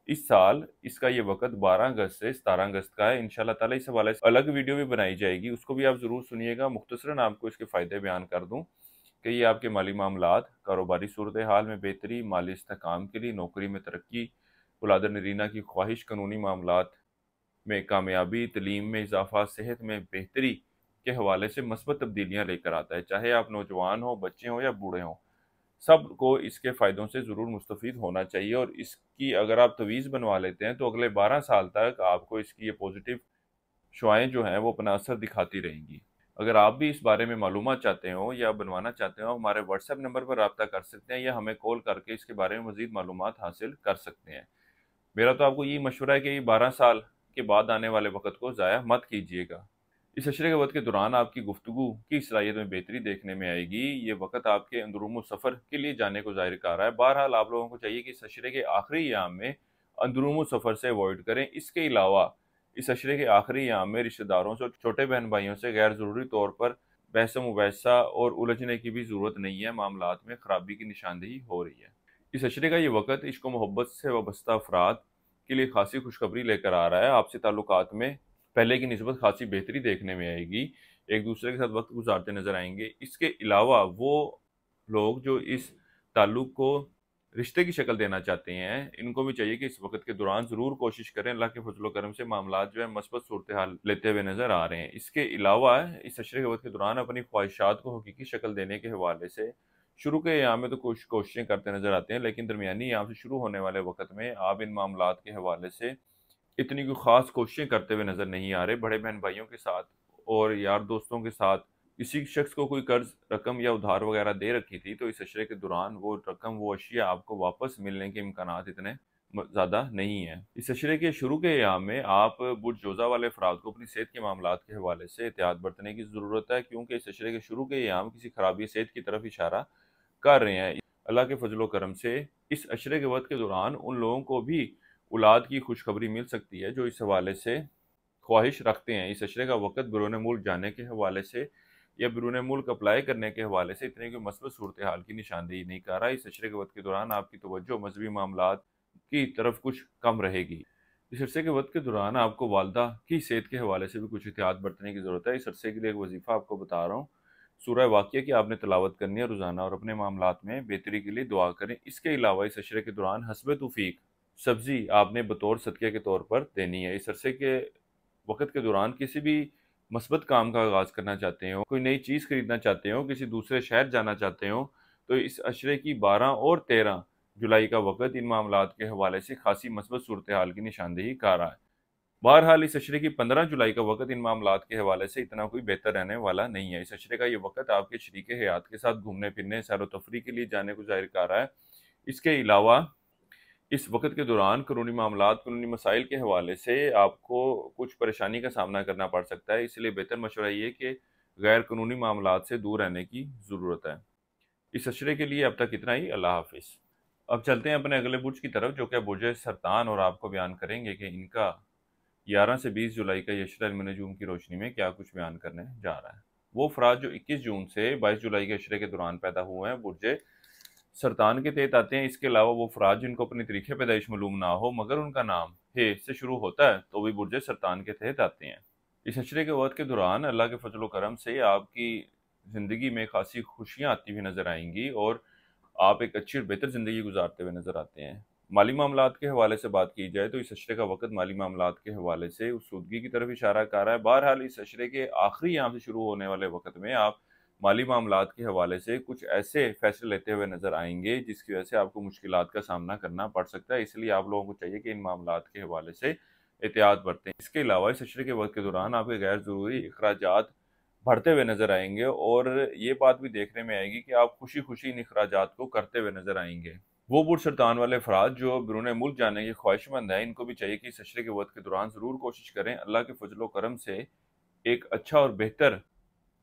اس سال اس کا یہ وقت 12 اگست سے 17 اگست کا ہے۔ انشاءاللہ تعالیٰ اس حوالے سے الگ ویڈیو بھی بنائی جائے گی، اس کو بھی آپ ضرور سنیے گا۔ مختصراً آپ کو اس کے فائدے بیان کر دوں کہ یہ آپ کے مالی معاملات، کاروباری صورتحال میں بہتری، مالی استحکام کے لیے، نوکری میں ترقی، اولاد نرینہ کی خواہش، قانونی معاملات میں کامیابی، تعلیم میں اضافہ، صحت میں بہتری کے حوالے سے مثبت تبدیلیاں لے کر آتا ہے۔ چاہے آپ نوجوان ہوں، بچے ہوں یا بوڑھے ہوں، سب کو اس کے فائدوں سے ضرور مستفید ہونا چاہیے، اور اس کی اگر آپ تویز بنوا لیتے ہیں تو اگلے 12 سال تک آپ کو اس کی یہ پوزیٹیو شعائیں جو ہیں وہ اپنا اثر دکھاتی رہیں گی۔ اگر آپ بھی اس بارے میں معلومات چاہتے ہوں یا بنوانا چاہتے ہوں، ہمارے واٹس ایپ نمبر پر رابطہ کر سکتے ہیں یا ہمیں کال کر کے اس کے بارے میں مزید معلومات حاصل کر سکتے ہیں۔ میرا تو آپ کو یہی مشورہ ہے کہ یہ 12 سال کے بعد آنے والے وقت کو ضائع مت کیجیے گا۔ اس اشرے کے وقت کے دوران آپ کی گفتگو کی صلاحیت میں بہتری دیکھنے میں آئے گی۔ یہ وقت آپ کے اندرون سفر کے لیے جانے کو ظاہر کر رہا ہے۔ بہرحال آپ لوگوں کو چاہیے کہ اس اشرے کے آخری ایام میں اندرون سفر سے اوائڈ کریں۔ اس کے علاوہ اس اشرے کے آخری ایام میں رشتہ داروں سے اور چھوٹے بہن بھائیوں سے غیر ضروری طور پر بحث و مباحثہ اور الجھنے کی بھی ضرورت نہیں ہے، معاملات میں خرابی کی نشاندہی ہو رہی ہے۔ اس اشرے کا یہ وقت عشق و محبت سے وابستہ افراد کے لیے خاصی خوشخبری لے کر آ رہا ہے۔ آپ سے تعلقات میں پہلے کی نسبت خاصی بہتری دیکھنے میں آئے گی، ایک دوسرے کے ساتھ وقت گزارتے نظر آئیں گے۔ اس کے علاوہ وہ لوگ جو اس تعلق کو رشتے کی شکل دینا چاہتے ہیں ان کو بھی چاہیے کہ اس وقت کے دوران ضرور کوشش کریں۔ اللہ کے فضل و کرم سے معاملات جو ہے مثبت صورتحال لیتے ہوئے نظر آ رہے ہیں۔ اس کے علاوہ اس اشرے کے وقت کے دوران اپنی خواہشات کو حقیقی شکل دینے کے حوالے سے شروع کے ایام میں تو کچھ کوششیں کرتے نظر آتے ہیں، لیکن درمیانی ایام سے شروع ہونے والے وقت میں آپ ان معاملات کے حوالے سے اتنی کوئی خاص کوششیں کرتے ہوئے نظر نہیں آ رہے۔ بڑے بہن بھائیوں کے ساتھ اور یار دوستوں کے ساتھ کسی شخص کو کوئی قرض رقم یا ادھار وغیرہ دے رکھی تھی تو اس اشرے کے دوران وہ رقم، وہ اشیاء آپ کو واپس ملنے کے امکانات اتنے زیادہ نہیں ہیں۔ اس اشرے کے شروع کے ایام میں آپ برج جوزا والے افراد کو اپنی صحت کے معاملات کے حوالے سے احتیاط برتنے کی ضرورت ہے، کیونکہ اس اشرے کے شروع کے ایام کسی خرابی صحت کی طرف اشارہ کر رہے ہیں۔ اللہ کے فضل و کرم سے اس اشرے کے وقت کے دوران ان لوگوں کو بھی اولاد کی خوشخبری مل سکتی ہے جو اس حوالے سے خواہش رکھتے ہیں۔ اس اشرے کا وقت بیرون ملک جانے کے حوالے سے یا بیرون ملک اپلائی کرنے کے حوالے سے اتنے کوئی مثبت صورتحال کی نشاندہی نہیں کر رہا۔ اس اشرے کے وقت کے دوران آپ کی توجہ مذہبی معاملات کی طرف کچھ کم رہے گی۔ اس عرصے کے وقت کے دوران آپ کو والدہ کی صحت کے حوالے سے بھی کچھ احتیاط برتنے کی ضرورت ہے۔ اس عرصے کے لیے ایک وظیفہ آپ کو بتا رہا ہوں، سورہ واقعہ کی آپ نے تلاوت کرنی ہے روزانہ، اور اپنے معاملات میں بہتری کے لیے دعا کریں۔ اس کے علاوہ اس عشرے کے دوران حسب توفیق سبزی آپ نے بطور صدقے کے طور پر دینی ہے۔ اس عرصے کے وقت کے دوران کسی بھی مثبت کام کا آغاز کرنا چاہتے ہو، کوئی نئی چیز خریدنا چاہتے ہو، کسی دوسرے شہر جانا چاہتے ہو، تو اس عشرے کی 12 اور 13 جولائی کا وقت ان معاملات کے حوالے سے خاصی مثبت صورتحال کی نشاندہی کر رہا ہے۔ बहरहाल इस अशरे की 15 जुलाई का वक्त इन मामलात के हवाले से इतना कोई बेहतर रहने वाला नहीं है। इस अशरे का ये वक्त आपके शरीक हयात के साथ घूमने फिरने, सैर व तफरी के लिए जाने को ज़ाहिर कर रहा है। इसके अलावा इस वक्त के दौरान कानूनी मामलात, कानूनी मसाइल के हवाले से आपको कुछ परेशानी का सामना करना पड़ सकता है। इसलिए बेहतर मशवरा ये कि गैर कानूनी मामलात से दूर रहने की ज़रूरत है। इस अशरे के लिए अब तक इतना ही। अल्लाह हाफिज़। अब चलते हैं अपने अगले बुर्ज की तरफ, जो कि बुर्ज सरतान, और आपको बयान करेंगे कि इनका 11 से 20 जुलाई का ये अशरा इल्म नजूम की रोशनी में क्या कुछ बयान करने जा रहा है। वो अफराद जो 21 जून से 22 जुलाई के अशरे के दौरान पैदा हुए हैं, बुर्ज सरतान के तहत आते हैं। इसके अलावा वो अफराद जिनको अपनी तारीख़ पैदाइश मालूम ना हो मगर उनका नाम हे से शुरू होता है, तो भी बुर्ज सरतान के तहत आते हैं। इस अशरे के वक्त के दौरान अल्लाह के फजल करम से आपकी ज़िंदगी में खासी खुशियाँ आती हुई नज़र आएंगी और आप एक अच्छी और बेहतर ज़िंदगी गुजारते हुए नज़र आते हैं। माली मामलात के हवाले से बात की जाए तो इस अशरे का वक़्त माली मामलात के हवाले से उसूदगी की तरफ इशारा कर रहा है। बहरहाल इस अशरे के आखिरी यहाँ से शुरू होने वाले वक़्त में आप माली मामलात के हवाले से कुछ ऐसे फैसले लेते हुए नज़र आएंगे जिसकी वजह से आपको मुश्किलात का सामना करना पड़ सकता है। इसलिए आप लोगों को चाहिए कि इन मामलात के हवाले से एहतियात बरतें। इसके अलावा इस अशरे के वक्त के दौरान आपके गैर ज़रूरी अखराजात बढ़ते हुए नज़र आएंगे और ये बात भी देखने में आएगी कि आप खुशी खुशी इन अखराजात को करते हुए नज़र आएंगे। वो बुर्ज सरतान वाले अफराद जो बैरून मुल्क जाने के ख्वाहिशमंद हैं, इनको भी चाहिए कि इस अशरे के वक्त के दौरान ज़रूर कोशिश करें। अल्लाह के फजलो करम से एक अच्छा और बेहतर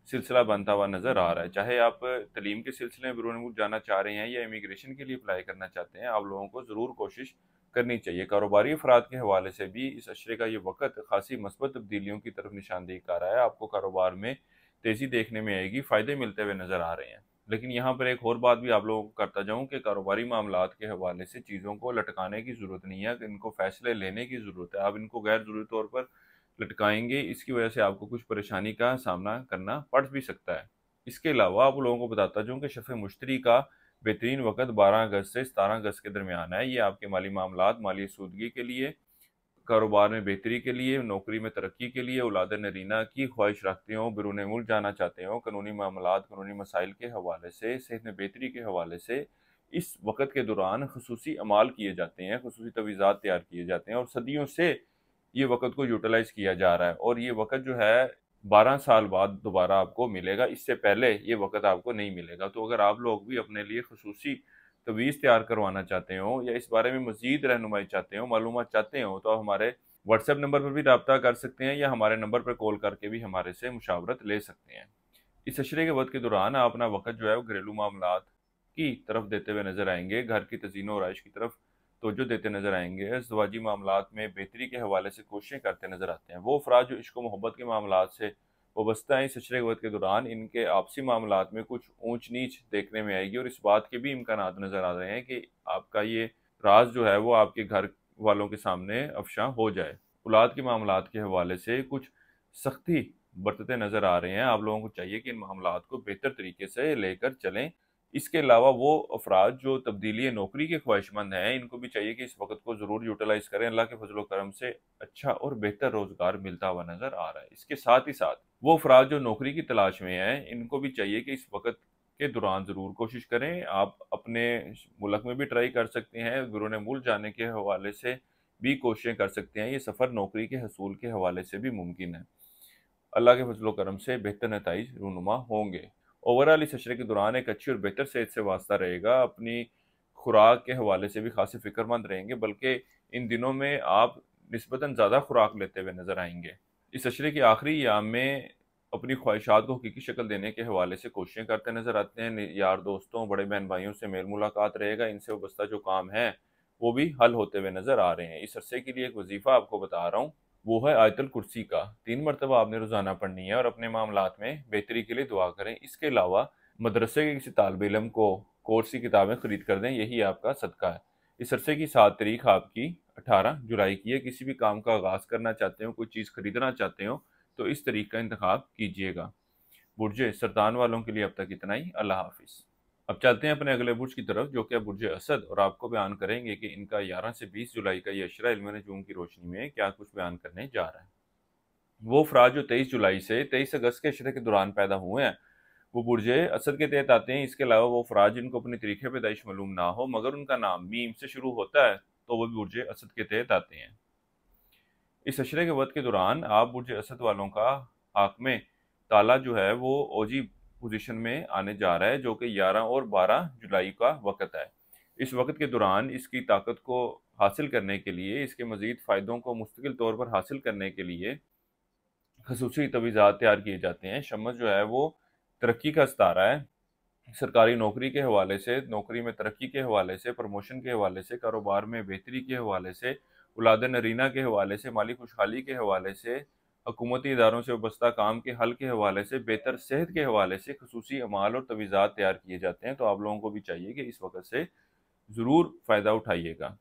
सिलसिला बनता हुआ नज़र आ रहा है। चाहे आप तलीम के सिलसिले में बैरून मुल्क जाना चाह रहे हैं या इमिग्रेशन के लिए अप्लाई करना चाहते हैं, आप लोगों को ज़रूर कोशिश करनी चाहिए। कारोबारी अफराद के हवाले से भी इस अशरे का ये वक्त खासी मस्बत तब्दीलियों की तरफ निशानदेही कर रहा है। आपको कारोबार में तेज़ी देखने में आएगी, फ़ायदे मिलते हुए नज़र आ रहे हैं। लेकिन यहाँ पर एक और बात भी आप लोगों को करता जाऊँ कि कारोबारी मामलात के हवाले से चीज़ों को लटकाने की ज़रूरत नहीं है, इनको फ़ैसले लेने की ज़रूरत है। आप इनको गैर ज़रूरी तौर पर लटकाएंगे, इसकी वजह से आपको कुछ परेशानी का सामना करना पड़ भी सकता है। इसके अलावा आप लोगों को बताता जाऊँ कि शफ़े मुश्तरी का बेहतरीन वक़्त 12 अगस्त से 17 अगस्त के दरमियान है। ये आपके माली मामलात, माली सूदगी के लिए, कारोबार में बेहतरी के लिए, नौकरी में तरक्की के लिए, औलाद नरीना की ख्वाहिश रखते हो, बैरून मुल्क जाना चाहते हो, कानूनी मामलात, कानूनी मसाइल के हवाले से, सेहत में बेहतरी के हवाले से इस वक़्त के दौरान खसूसी अमाल किए जाते हैं, खसूसी तवीज़ात तैयार किए जाते हैं और सदियों से ये वक़्त को यूटिलाइज़ किया जा रहा है। और ये वक़्त जो है 12 साल बाद दोबारा आपको मिलेगा, इससे पहले ये वक़्त आपको नहीं मिलेगा। तो अगर आप लोग भी अपने लिए खसूसी तवीज़ तैयार करवाना चाहते हो या इस बारे में मज़ीद रहनुमाई चाहते हो, मालूमात चाहते हो, तो आप हमारे व्हाट्सएप नंबर पर भी रब्ता कर सकते हैं या हमारे नंबर पर कॉल करके भी हमारे से मुशावरत ले सकते हैं। इस अशरे के वक्त के दौरान आप अपना वक़्त जो है वो घरेलू मामलात की तरफ देते हुए नज़र आएंगे, घर की तज़ीनो और आइश की तरफ तवज्जो देते नज़र आएंगे, ज़वाजी मामलात में बेहतरी के हवाले से कोशिशें करते नज़र आते हैं। वो अफराद जो इश्क व मोहब्बत के मामलात से वाबस्ता है, इस अशरे के वक्त के दौरान इनके आपसी मामलात में कुछ ऊंच नीच देखने में आएगी और इस बात के भी इम्कानात नज़र आ रहे हैं कि आपका ये राज जो है वो आपके घर वालों के सामने अफशा हो जाए। औलाद के मामलात के हवाले से कुछ सख्ती बरतते नज़र आ रहे हैं। आप लोगों को चाहिए कि इन मामलात को बेहतर तरीके से लेकर चलें। इसके अलावा वो अफराद जो तब्दीली नौकरी के ख्वाहिशमंद हैं, इनको भी चाहिए कि इस वक्त को ज़रूर यूटिलाइज़ करें। अल्लाह के फजल करम से अच्छा और बेहतर रोज़गार मिलता हुआ नज़र आ रहा है। इसके साथ ही साथ वो अफराद जो नौकरी की तलाश में हैं, इनको भी चाहिए कि इस वक्त के दौरान ज़रूर कोशिश करें। आप अपने मुल्क में भी ट्राई कर सकते हैं, बैरून मुल्क जाने के हवाले से भी कोशिशें कर सकते हैं। ये सफ़र नौकरी के हसूल के हवाले से भी मुमकिन है। अल्लाह के फजल करम से बेहतर नताइज रूनुमा होंगे। ओवरऑल इस अशरे के दौरान एक अच्छी और बेहतर सेहत से वास्ता रहेगा। अपनी खुराक के हवाले से भी खासी फिक्रमंद रहेंगे, बल्कि इन दिनों में आप निस्बतन ज़्यादा खुराक लेते हुए नज़र आएंगे। इस अशरे के आखिरी अयाम में अपनी ख्वाहिशात को हकीकी शक्ल देने के हवाले से कोशिशें करते नज़र आते हैं। यार दोस्तों, बड़े बहन भाइयों से मेल मुलाकात रहेगा, इनसे वाबस्ता जो काम है वो भी हल होते हुए नज़र आ रहे हैं। इस अरसे के लिए एक वजीफ़ा आपको बता रहा हूँ, वो है आयतुल कुर्सी का। 3 मरतबा आपने रोज़ाना पढ़नी है और अपने मामलात में बेहतरी के लिए दुआ करें। इसके अलावा मदरसे के किसी तालिब इल्म को कोर्स की किताबें खरीद कर दें, यही आपका सदका है। इस अरसे की 7 तारीख आपकी 18 जुलाई की है। किसी भी काम का आगाज़ करना चाहते हो, कोई चीज़ खरीदना चाहते हो, तो इस तारीख का इंतखाब कीजिएगा। बुर्ज सरतान वालों के लिए अब तक इतना ही। अल्लाह हाफिज़। अब चलते हैं अपने अगले बुर्ज की तरफ, जो कि बुर्ज असद, और आपको बयान करेंगे कि इनका 11 से 20 जुलाई का ये अशरा इल्म नजूम की रोशनी में क्या कुछ बयान करने जा रहा है। वो अफराद जो 23 जुलाई से 23 अगस्त के अशरे के दौरान पैदा हुए हैं, वो बुर्ज असद के तहत आते हैं। इसके अलावा वो अफराद जिनको अपनी तारीख़ पैदाइश मालूम ना हो मगर उनका नाम मीम से शुरू होता है, तो वो भी बुर्ज असद के तहत आते हैं। इस अशरे के वक्त के दौरान आप बुर्ज असद वालों का आँख में ताला जो है वो ओजी पोजीशन में आने जा रहा है, जो कि 11 और 12 जुलाई का वक्त है। इस वक्त के दौरान इसकी ताकत को हासिल करने के लिए, इसके मज़ीद फ़ायदों को मुस्तकिल तौर पर हासिल करने के लिए खसूसी तवीज़ात तैयार किए जाते हैं। शम्स जो है वो तरक्की का सितारा है। सरकारी नौकरी के हवाले से, नौकरी में तरक्की के हवाले से, प्रमोशन के हवाले से, कारोबार में बेहतरी के हवाले से, औलाद नरीना के हवाले से, माली खुशहाली के हवाले से, हुकूमती इदारों से वाबस्ता काम के हल के हवाले से, बेहतर सेहत के हवाले से खसूसी अमाल और तवीज़ात तैयार किए जाते हैं। तो आप लोगों को भी चाहिए कि इस वक्त से ज़रूर फ़ायदा उठाइएगा।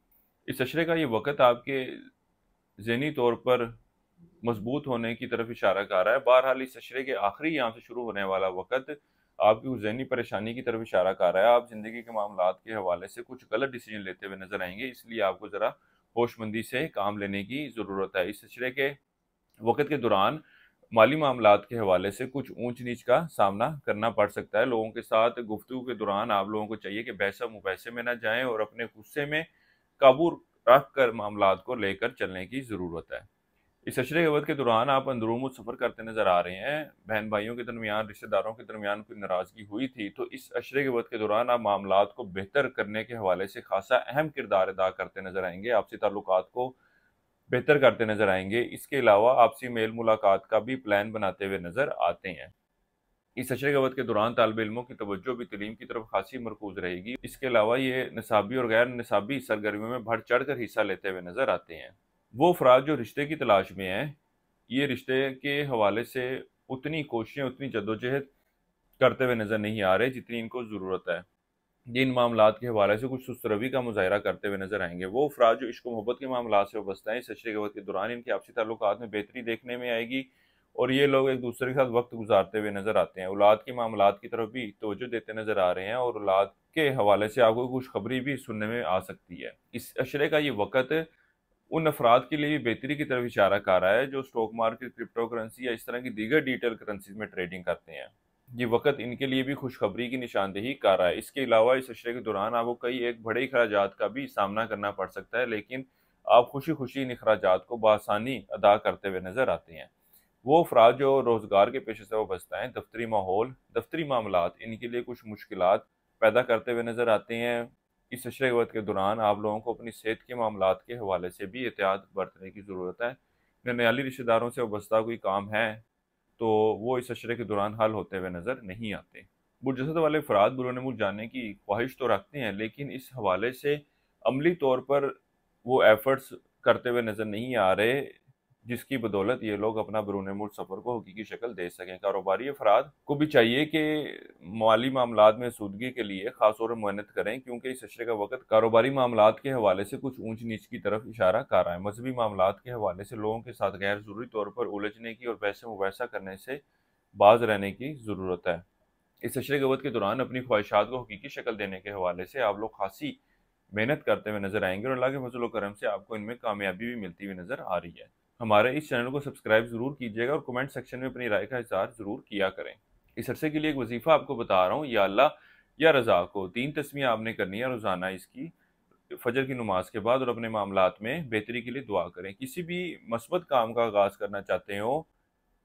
इस अशरे का ये वक्त आपके ज़हनी तौर पर मजबूत होने की तरफ इशारा कर रहा है। बहरहाल इस अशरे के आखिरी यहाँ से शुरू होने वाला वक्त आपकी उस ज़हनी परेशानी की तरफ इशारा कर रहा है। आप ज़िंदगी के मामलात के हवाले से कुछ गलत डिसीजन लेते हुए नजर आएंगे, इसलिए आपको ज़रा होशमंदी से काम लेने की ज़रूरत है। इस अशरे के वक्त के दौरान माली मामलात के हवाले से कुछ ऊंच नीच का सामना करना पड़ सकता है। लोगों के साथ गुफ्तगू के दौरान आप लोगों को चाहिए कि बहसा मुबहसे में ना जाएं और अपने गुस्से में काबू रख कर मामलात को लेकर चलने की ज़रूरत है। इस अशरे के वक्त के दौरान आप अंदरूनी सफ़र करते नजर आ रहे हैं। बहन भाइयों के दरमियान, रिश्तेदारों के दरमियान कोई नाराज़गी हुई थी, तो इस अशरे के वक्त के दौरान आप मामलात को बेहतर करने के हवाले से खासा अहम किरदार अदा करते नजर आएंगे। आपसी ताल्लुकात को बेहतर करते नजर आएंगे। इसके अलावा आपसी मेल मुलाकात का भी प्लान बनाते हुए नजर आते हैं। इस अशरे के वक्त के दौरान तालिब इल्मों की तवज्जो भी तलीम की तरफ खासी मरकूज रहेगी। इसके अलावा ये निसाबी और गैर निसाबी सरगर्मियों में बढ़ चढ़ कर हिस्सा लेते हुए नजर आते हैं। वो अफराद जो रिश्ते की तलाश में हैं, ये रिश्ते के हवाले से उतनी कोशिशें, उतनी जद्दोजहद करते हुए नजर नहीं आ रहे जितनी इनको ज़रूरत है। ये इन मामलात के हवाले से कुछ सुस्त रवि का मुजाहरा करते हुए नजर आएंगे। वो अफराद जो इश्क मोहब्बत के मामलात से वाबस्ता हैं, इस अशरे के वक्त के दौरान इनके आपसी ताल्लुकात में बेहतरी देखने में आएगी और ये लोग एक दूसरे के साथ वक्त गुजारते हुए नजर आते हैं। औलाद के मामलात की तरफ भी तवज्जो देते नजर आ रहे हैं और औलाद के हवाले से आपको खुशखबरी भी सुनने में आ सकती है। इस अशरे का ये वक्त उन अफराद के लिए भी बेहतरी की तरफ इशारा कर रहा है जो स्टॉक मार्केट, क्रिप्टो करेंसी या इस तरह की दीगर डिजिटल करेंसीज में ट्रेडिंग करते हैं। ये वक्त इनके लिए भी खुशखबरी की निशानदेही कर रहा है। इसके अलावा इस अशरे के दौरान आपको कई एक बड़े अखराजात का भी सामना करना पड़ सकता है, लेकिन आप खुशी खुशी इन अखराजात को बआसानी अदा करते हुए नजर आते हैं। वो अफराद जो रोज़गार के पेशे से वाबस्ता हैं, दफ्तरी माहौल, दफ्तरी मामलात, इनके लिए कुछ मुश्किलात पैदा करते हुए नजर आते हैं। इस अशरे वक्त के दौरान आप लोगों को अपनी सेहत के मामलात के हवाले से भी एहतियात बरतने की ज़रूरत है। ननियाली रिश्तेदारों से वाबस्ता कोई काम है तो वो इस अशरे के दौरान हल होते हुए नज़र नहीं आते। बुरजसद वाले अफराद बुरूनी मुल्क जाने की ख्वाहिश तो रखते हैं, लेकिन इस हवाले से अमली तौर पर वो एफर्ट्स करते हुए नज़र नहीं आ रहे जिसकी बदौलत ये लोग अपना बैरून मुल्क सफ़र को हकीकी शक्ल दे सकें। कारोबारी अफराद को भी चाहिए कि माली मामलात में सूदगी के लिए खास तौर पर मेहनत करें, क्योंकि इस अशरे का वक्त कारोबारी मामलात के हवाले से कुछ ऊंच नीच की तरफ इशारा कर रहा है। मजहबी मामलात के हवाले से लोगों के साथ गैर ज़रूरी तौर पर उलझने की और पैसे मुबैसा करने से बाज रहने की ज़रूरत है। इस अशरे के वक्त के दौरान अपनी ख्वाहिशात को हकीकी शक्ल देने के हवाले से आप लोग खासी मेहनत करते हुए नजर आएंगे और अल्लाह के फजल व करम से आपको इनमें कामयाबी भी मिलती हुई नजर आ रही है। हमारे इस चैनल को सब्सक्राइब ज़रूर कीजिएगा और कमेंट सेक्शन में अपनी राय का इज़हार ज़रूर किया करें। इस अरसे के लिए एक वजीफ़ा आपको बता रहा हूँ, या अल्लाह या रज़ा को 3 तस्मीयाँ आपने करनी है रोज़ाना इसकी फजर की नमाज के बाद, और अपने मामलात में बेहतरी के लिए दुआ करें। किसी भी मस्बत काम का आगाज़ करना चाहते हो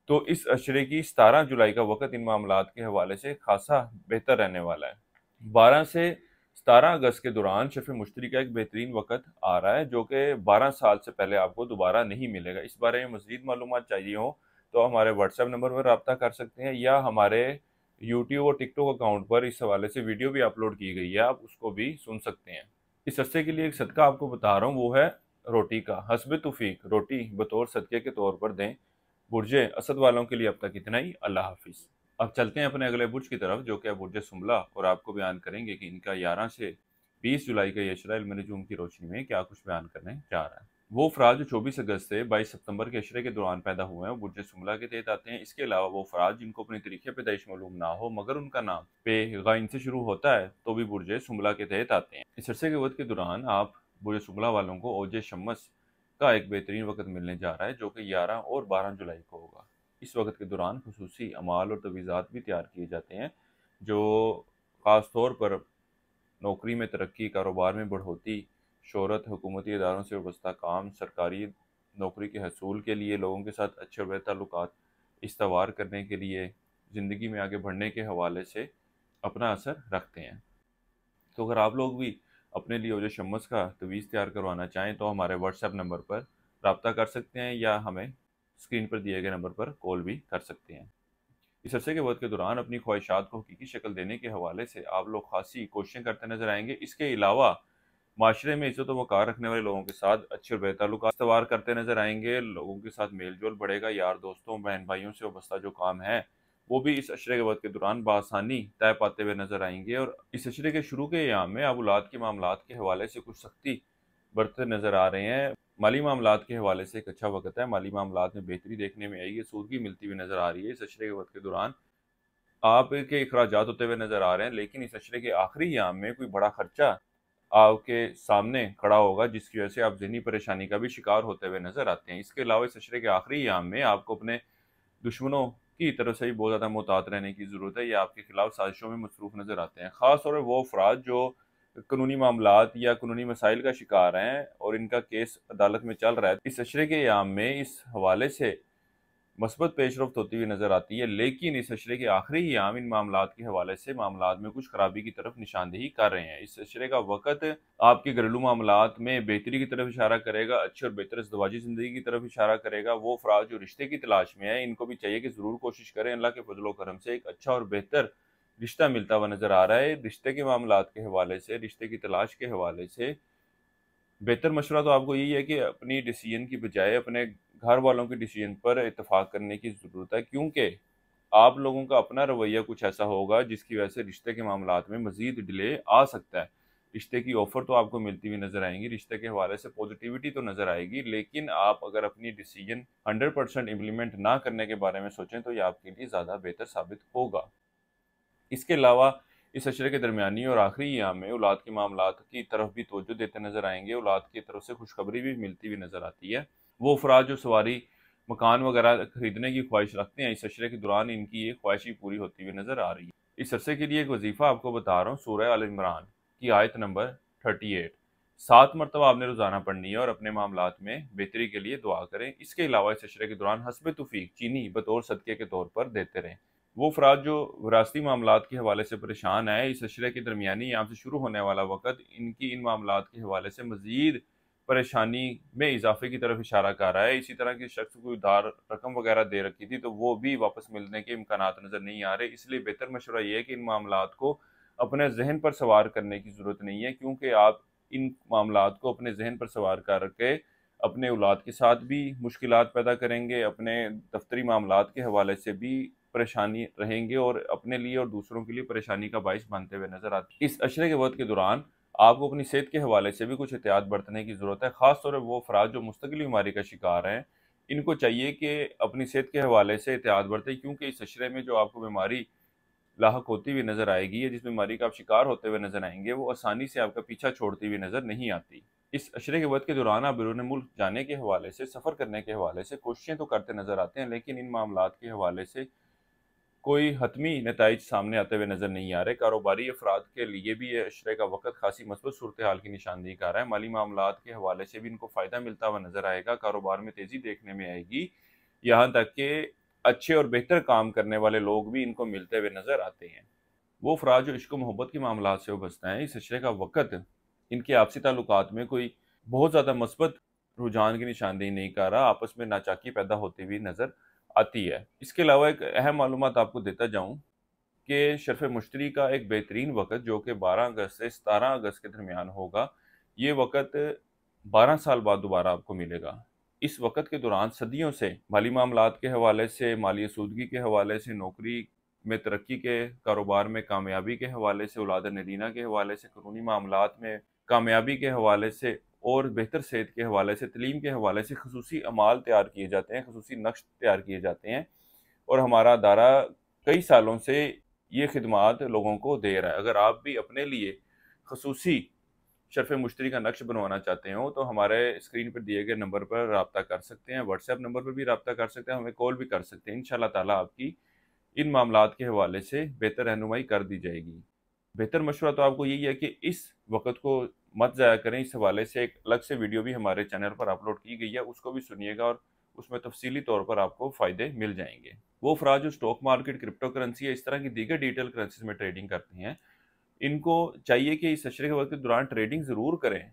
तो इस अशरे की 17 जुलाई का वक़्त इन मामलात के हवाले से खासा बेहतर रहने वाला है। 12 से 17 अगस्त के दौरान शफ़े मुश्तरी का एक बेहतरीन वक़्त आ रहा है जो कि 12 साल से पहले आपको दोबारा नहीं मिलेगा। इस बारे में मज़ीद मालूमात चाहिए हो तो हमारे व्हाट्सएप नंबर पर रब्ता कर सकते हैं, या हमारे यूट्यूब और टिकटॉक अकाउंट पर इस हवाले से वीडियो भी अपलोड की गई है, आप उसको भी सुन सकते हैं। इस अरसे के लिए एक सदका आपको बता रहा हूँ, वो है रोटी का। हस्ब तौफीक रोटी बतौर सदक़े के तौर पर दें। बुर्जे असद वालों के लिए अब तक इतना ही। अल्लाह हाफिज़। अब चलते हैं अपने अगले बुर्ज की तरफ जो कि है बुर्ज सुमला, और आपको बयान करेंगे कि इनका 11 से 20 जुलाई का ये अशरा इल्म नजूम की रोशनी में क्या कुछ बयान करने जा रहा है। वो अफराद जो 24 अगस्त से 22 सितंबर के अशरे के दौरान पैदा हुए हैं वो बुर्ज सुमला के तहत आते हैं। इसके अलावा वो अफराद जिनको अपनी तरीके पैदाइश मालूम ना हो मगर उनका नाम पे गाइन से शुरू होता है तो भी बुर्ज सुमला के तहत आते हैं। इस अरसे के वक्त के दौरान आप बुर्ज सुमला वालों को ओज शम्स का एक बेहतरीन वक्त मिलने जा रहा है जो कि 11 और 12 जुलाई को होगा। इस वक्त के दौरान खसूसी अमाल और तवीज़ात भी तैयार किए जाते हैं जो ख़ास तौर पर नौकरी में तरक्की, कारोबार में बढ़ोतरी, शोहरत, हुकूमती इदारों से वाबस्ता काम, सरकारी نوکری کے حصول کے لیے، لوگوں کے ساتھ اچھے اور بہتر تعلقات استوار کرنے کے لیے، زندگی میں آگے بڑھنے کے حوالے سے اپنا اثر رکھتے ہیں۔ تو اگر آپ لوگ بھی اپنے لیے اوجہ شمس کا تویز تیار کروانا چاہیں تو ہمارے واٹس ایپ نمبر پر رابطہ کر سکتے ہیں یا ہمیں اسکرین پر دیے گئے نمبر پر کال بھی کر سکتے ہیں۔ اس عرصے کے وقت کے دوران اپنی خواہشات کو حقیقی شکل دینے کے حوالے سے آپ لوگ خاصی کوششیں کرتے نظر آئیں گے۔ اس کے علاوہ معاشرے میں عزت و وقار رکھنے والے لوگوں کے ساتھ اچھے اور بہتر تعلقات استوار کرتے نظر آئیں گے، لوگوں کے ساتھ میل جول بڑھے گا، یار دوستوں بہن بھائیوں سے وابستہ جو کام ہے وہ بھی اس عشرے کے وقت کے دوران بآسانی طے پاتے ہوئے نظر آئیں گے، اور اس عشرے کے شروع کے ایام میں آپ اولاد کے معاملات کے حوالے سے کچھ سختی برتتے نظر آ رہے ہیں۔ مالی معاملات کے حوالے سے ایک اچھا وقت ہے، مالی معاملات میں بہتری دیکھنے میں آئے گی، سودگی ملتی ہوئی نظر آ رہی ہے۔ اس عشرے کے وقت کے دوران آپ کے اخراجات ہوتے ہوئے نظر آ رہے ہیں، لیکن اس عشرے کے آخری ایام میں کوئی بڑا خرچہ آپ کے سامنے کھڑا ہوگا جس کی وجہ سے آپ ذہنی پریشانی کا بھی شکار ہوتے ہوئے نظر آتے ہیں۔ اس کے علاوہ اس عشرے کے آخری ایام میں آپ کو اپنے دشمنوں کی طرف سے بھی بہت زیادہ محتاط رہنے کی ضرورت ہے، یہ آپ کے خلاف سازشوں میں مصروف نظر آتے ہیں، خاص طور پر وہ افراد جو قانونی معاملات یا قانونی مسائل کا شکار ہیں اور ان کا کیس عدالت میں چل رہا ہے۔ اس عشرے کے ایام میں اس حوالے سے مثبت پیش رفت ہوتی ہوئی نظر آتی ہے، لیکن اس عشرے کے آخری ایام ان معاملات کے حوالے سے معاملات میں کچھ خرابی کی طرف نشاندہی کر رہے ہیں۔ اس عشرے کا وقت آپ کے گھریلو معاملات میں بہتری کی طرف اشارہ کرے گا، اچھے اور بہتر ازدواجی زندگی کی طرف اشارہ کرے گا۔ وہ افراد جو رشتے کی تلاش میں ہیں ان کو بھی چاہیے کہ ضرور کوشش کریں، اللہ کے فضل و کرم سے ایک اچھا اور بہتر رشتہ ملتا ہوا نظر آ رہا ہے۔ رشتے کے معاملات کے حوالے سے، رشتے کی تلاش کے حوالے سے بہتر مشورہ تو آپ کو یہی ہے کہ اپنی ڈیسیژن کی بجائے اپنے گھر والوں کی ڈیسیژن پر اتفاق کرنے کی ضرورت ہے، کیونکہ آپ لوگوں کا اپنا رویہ کچھ ایسا ہوگا جس کی وجہ سے رشتے کے معاملات میں مزید ڈیلے آ سکتا ہے۔ رشتے کی آفر تو آپ کو ملتی ہوئی نظر آئیں گی، رشتے کے حوالے سے پوزیٹیوٹی تو نظر آئے گی، لیکن آپ اگر اپنی ڈیسیژن 100% امپلیمنٹ نہ کرنے کے بارے میں سوچیں تو یہ آپ کے لیے زیادہ بہتر ثابت ہوگا۔ اس کے علاوہ اس عشرے کے درمیانی اور آخری ایام میں اولاد کے معاملات کی طرف بھی توجہ دیتے نظر آئیں گے، اولاد کی طرف سے خوشخبری بھی ملتی ہوئی نظر آتی ہے۔ وہ افراد جو سواری مکان وغیرہ خریدنے کی خواہش رکھتے ہیں، اس عشرے کے دوران ان کی یہ خواہش پوری ہوتی ہوئی نظر آ رہی ہے۔ اس عرصے کے لیے ایک وظیفہ آپ کو بتا رہا ہوں، سورہ آل عمران کی آیت نمبر 38 7 مرتبہ آپ نے روزانہ پڑھنی ہے اور اپنے معاملات میں بہتری کے لیے دعا کریں۔ اس کے علاوہ اس عشرے کے دوران حسب توفیق چینی بطور صدقے کے طور پر دیتے رہیں۔ وہ افراد جو وراثتی معاملات کے حوالے سے پریشان ہیں، اس عشرے کے درمیانی ایام سے شروع ہونے والا وقت ان معاملات کے حوالے سے مزید پریشانی میں اضافے کی طرف اشارہ کر رہا ہے۔ اسی طرح کی شخص کو ادھار رقم وغیرہ دے رکھی تھی تو وہ بھی واپس ملنے کے امکانات نظر نہیں آ رہے، اس لیے بہتر مشورہ یہ ہے کہ ان معاملات کو اپنے ذہن پر سوار کرنے کی ضرورت نہیں ہے، کیونکہ آپ ان معاملات کو اپنے ذہن پر سوار کر کے اپنے اولاد کے ساتھ بھی مشکلات پیدا کریں گے، اپنے دفتری معاملات کے حوالے سے بھی پریشانی رہیں گے اور اپنے لیے اور دوسروں کے لیے پریشانی کا باعث بنتے ہوئے نظر آتے ہیں۔ اس عشرے کے وقت کے دوران آپ کو اپنی صحت کے حوالے سے بھی کچھ احتیاط برتنے کی ضرورت ہے، خاص طور پر وہ افراد جو مستقلی بیماری کا شکار ہیں، ان کو چاہیے کہ اپنی صحت کے حوالے سے احتیاط برتیں، کیونکہ اس عشرے میں جو آپ کو بیماری لاحق ہوتی ہوئی نظر آئے گی یا جس بیماری کا آپ شکار ہوتے ہوئے نظر آئیں گے وہ آسانی سے آپ کا پیچھا چھوڑتی ہوئی نظر نہیں آتی۔ اس عشرے کے وقت کے دوران آپ بیرون ملک جانے کے حوالے سے، سفر کرنے کے حوالے سے کوششیں تو کرتے نظر آتے ہیں، لیکن ان معاملات کے حوالے سے کوئی حتمی نتائج سامنے آتے ہوئے نظر نہیں آ رہے۔ کاروباری افراد کے لیے بھی یہ عشرے کا وقت خاصی مثبت صورتحال کی نشاندہی کر رہا ہے، مالی معاملات کے حوالے سے بھی ان کو فائدہ ملتا ہوا نظر آئے گا، کاروبار میں تیزی دیکھنے میں آئے گی، یہاں تک کہ اچھے اور بہتر کام کرنے والے لوگ بھی ان کو ملتے ہوئے نظر آتے ہیں۔ وہ افراد جو عشق و محبت کے معاملات سے وابستہ ہیں، اس عشرے کا وقت ان کے آپسی تعلقات میں کوئی بہت زیادہ مثبت رجحان کی نشاندہی نہیں کر رہا، آپس میں ناچاکی پیدا ہوتی ہوئی نظر آتی ہے۔ اس کے علاوہ ایک اہم معلومات آپ کو دیتا جاؤں کہ شرف مشتری کا ایک بہترین وقت جو کہ 12 اگست سے 17 اگست کے درمیان ہوگا، یہ وقت 12 سال بعد دوبارہ آپ کو ملے گا۔ اس وقت کے دوران صدیوں سے مالی معاملات کے حوالے سے، مالی سودگی کے حوالے سے، نوکری میں ترقی کے، کاروبار میں کامیابی کے حوالے سے، اولاد نرینہ کے حوالے سے، قانونی معاملات میں کامیابی کے حوالے سے اور بہتر صحت کے حوالے سے، تعلیم کے حوالے سے خصوصی اعمال تیار کیے جاتے ہیں، خصوصی نقش تیار کیے جاتے ہیں، اور ہمارا ادارہ کئی سالوں سے یہ خدمات لوگوں کو دے رہا ہے۔ اگر آپ بھی اپنے لیے خصوصی شرف مشتری کا نقش بنوانا چاہتے ہوں تو ہمارے اسکرین پر دیے گئے نمبر پر رابطہ کر سکتے ہیں، واٹس ایپ نمبر پر بھی رابطہ کر سکتے ہیں، ہمیں کال بھی کر سکتے ہیں، انشاءاللہ تعالیٰ آپ کی ان معاملات کے حوالے سے بہتر رہنمائی کر دی جائے گی۔ बेहतर मशवरा तो आपको यही है कि इस वक्त को मत ज़ाया करें। इस हवाले से एक अलग से वीडियो भी हमारे चैनल पर अपलोड की गई है, उसको भी सुनिएगा और उसमें तफसीली तौर पर आपको फ़ायदे मिल जाएंगे। वो अफराद जो स्टॉक मार्केट, क्रिप्टो करेंसी या इस तरह की दीगर डिजिटल करेंसीज में ट्रेडिंग करते हैं, इनको चाहिए कि इस अशरे के वक्त के दौरान ट्रेडिंग ज़रूर करें।